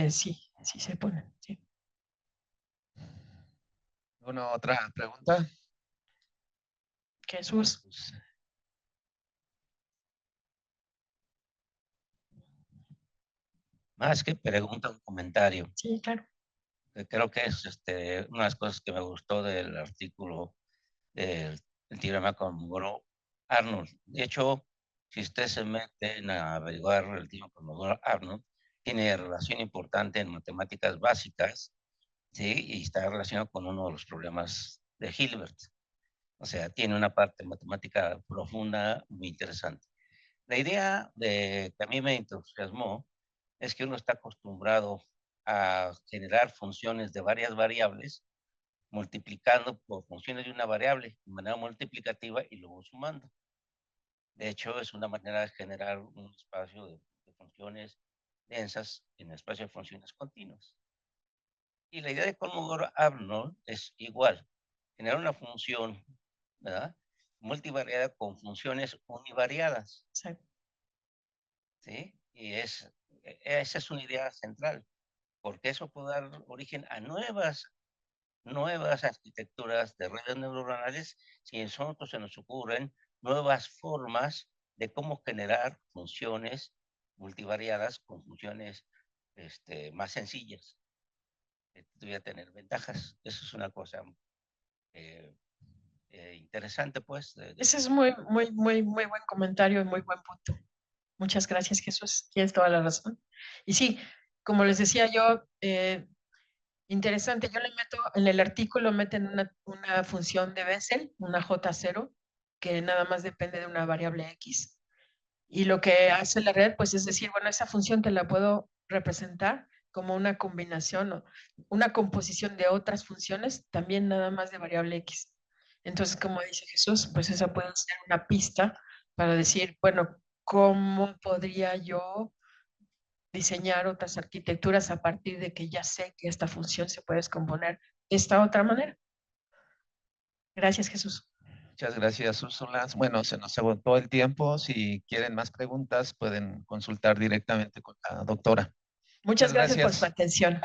Sí, sí se ponen, sí. ¿Alguna otra pregunta? Jesús. Más que pregunta, un comentario. Sí, claro. Creo que es una de las cosas que me gustó del artículo del teorema con Arnold. De hecho, si usted se mete en averiguar el teorema con Arnold, tiene relación importante en matemáticas básicas, ¿sí? Y está relacionado con uno de los problemas de Hilbert. O sea, tiene una parte matemática profunda muy interesante. La idea que a mí me entusiasmó es que uno está acostumbrado a generar funciones de varias variables, multiplicando por funciones de una variable de manera multiplicativa y luego sumando. De hecho, es una manera de generar un espacio de funciones densas en el espacio de funciones continuas. Y la idea de Kolmogorov-Arnold es igual, generar una función, ¿verdad?, multivariada con funciones univariadas. Sí. ¿Sí? Y esa es una idea central, porque eso puede dar origen a nuevas arquitecturas de redes neuronales si a nosotros se nos ocurren nuevas formas de cómo generar funciones multivariadas con funciones más sencillas. Voy a tener ventajas. Eso es una cosa interesante, pues. Ese es muy, muy, muy, muy buen comentario y muy buen punto. Muchas gracias, Jesús. Tienes toda la razón. Y sí, como les decía yo, interesante, yo le meto, en el artículo meten una función de Bessel, una J0, que nada más depende de una variable X. Y lo que hace la red, pues es decir, bueno, esa función te la puedo representar como una combinación o una composición de otras funciones, también nada más de variable X. Entonces, como dice Jesús, pues esa puede ser una pista para decir, bueno, ¿cómo podría yo diseñar otras arquitecturas a partir de que ya sé que esta función se puede descomponer de esta otra manera? Gracias, Jesús. Muchas gracias, Úrsula. Bueno, se nos agotó el tiempo. Si quieren más preguntas, pueden consultar directamente con la doctora. Muchas gracias por su atención.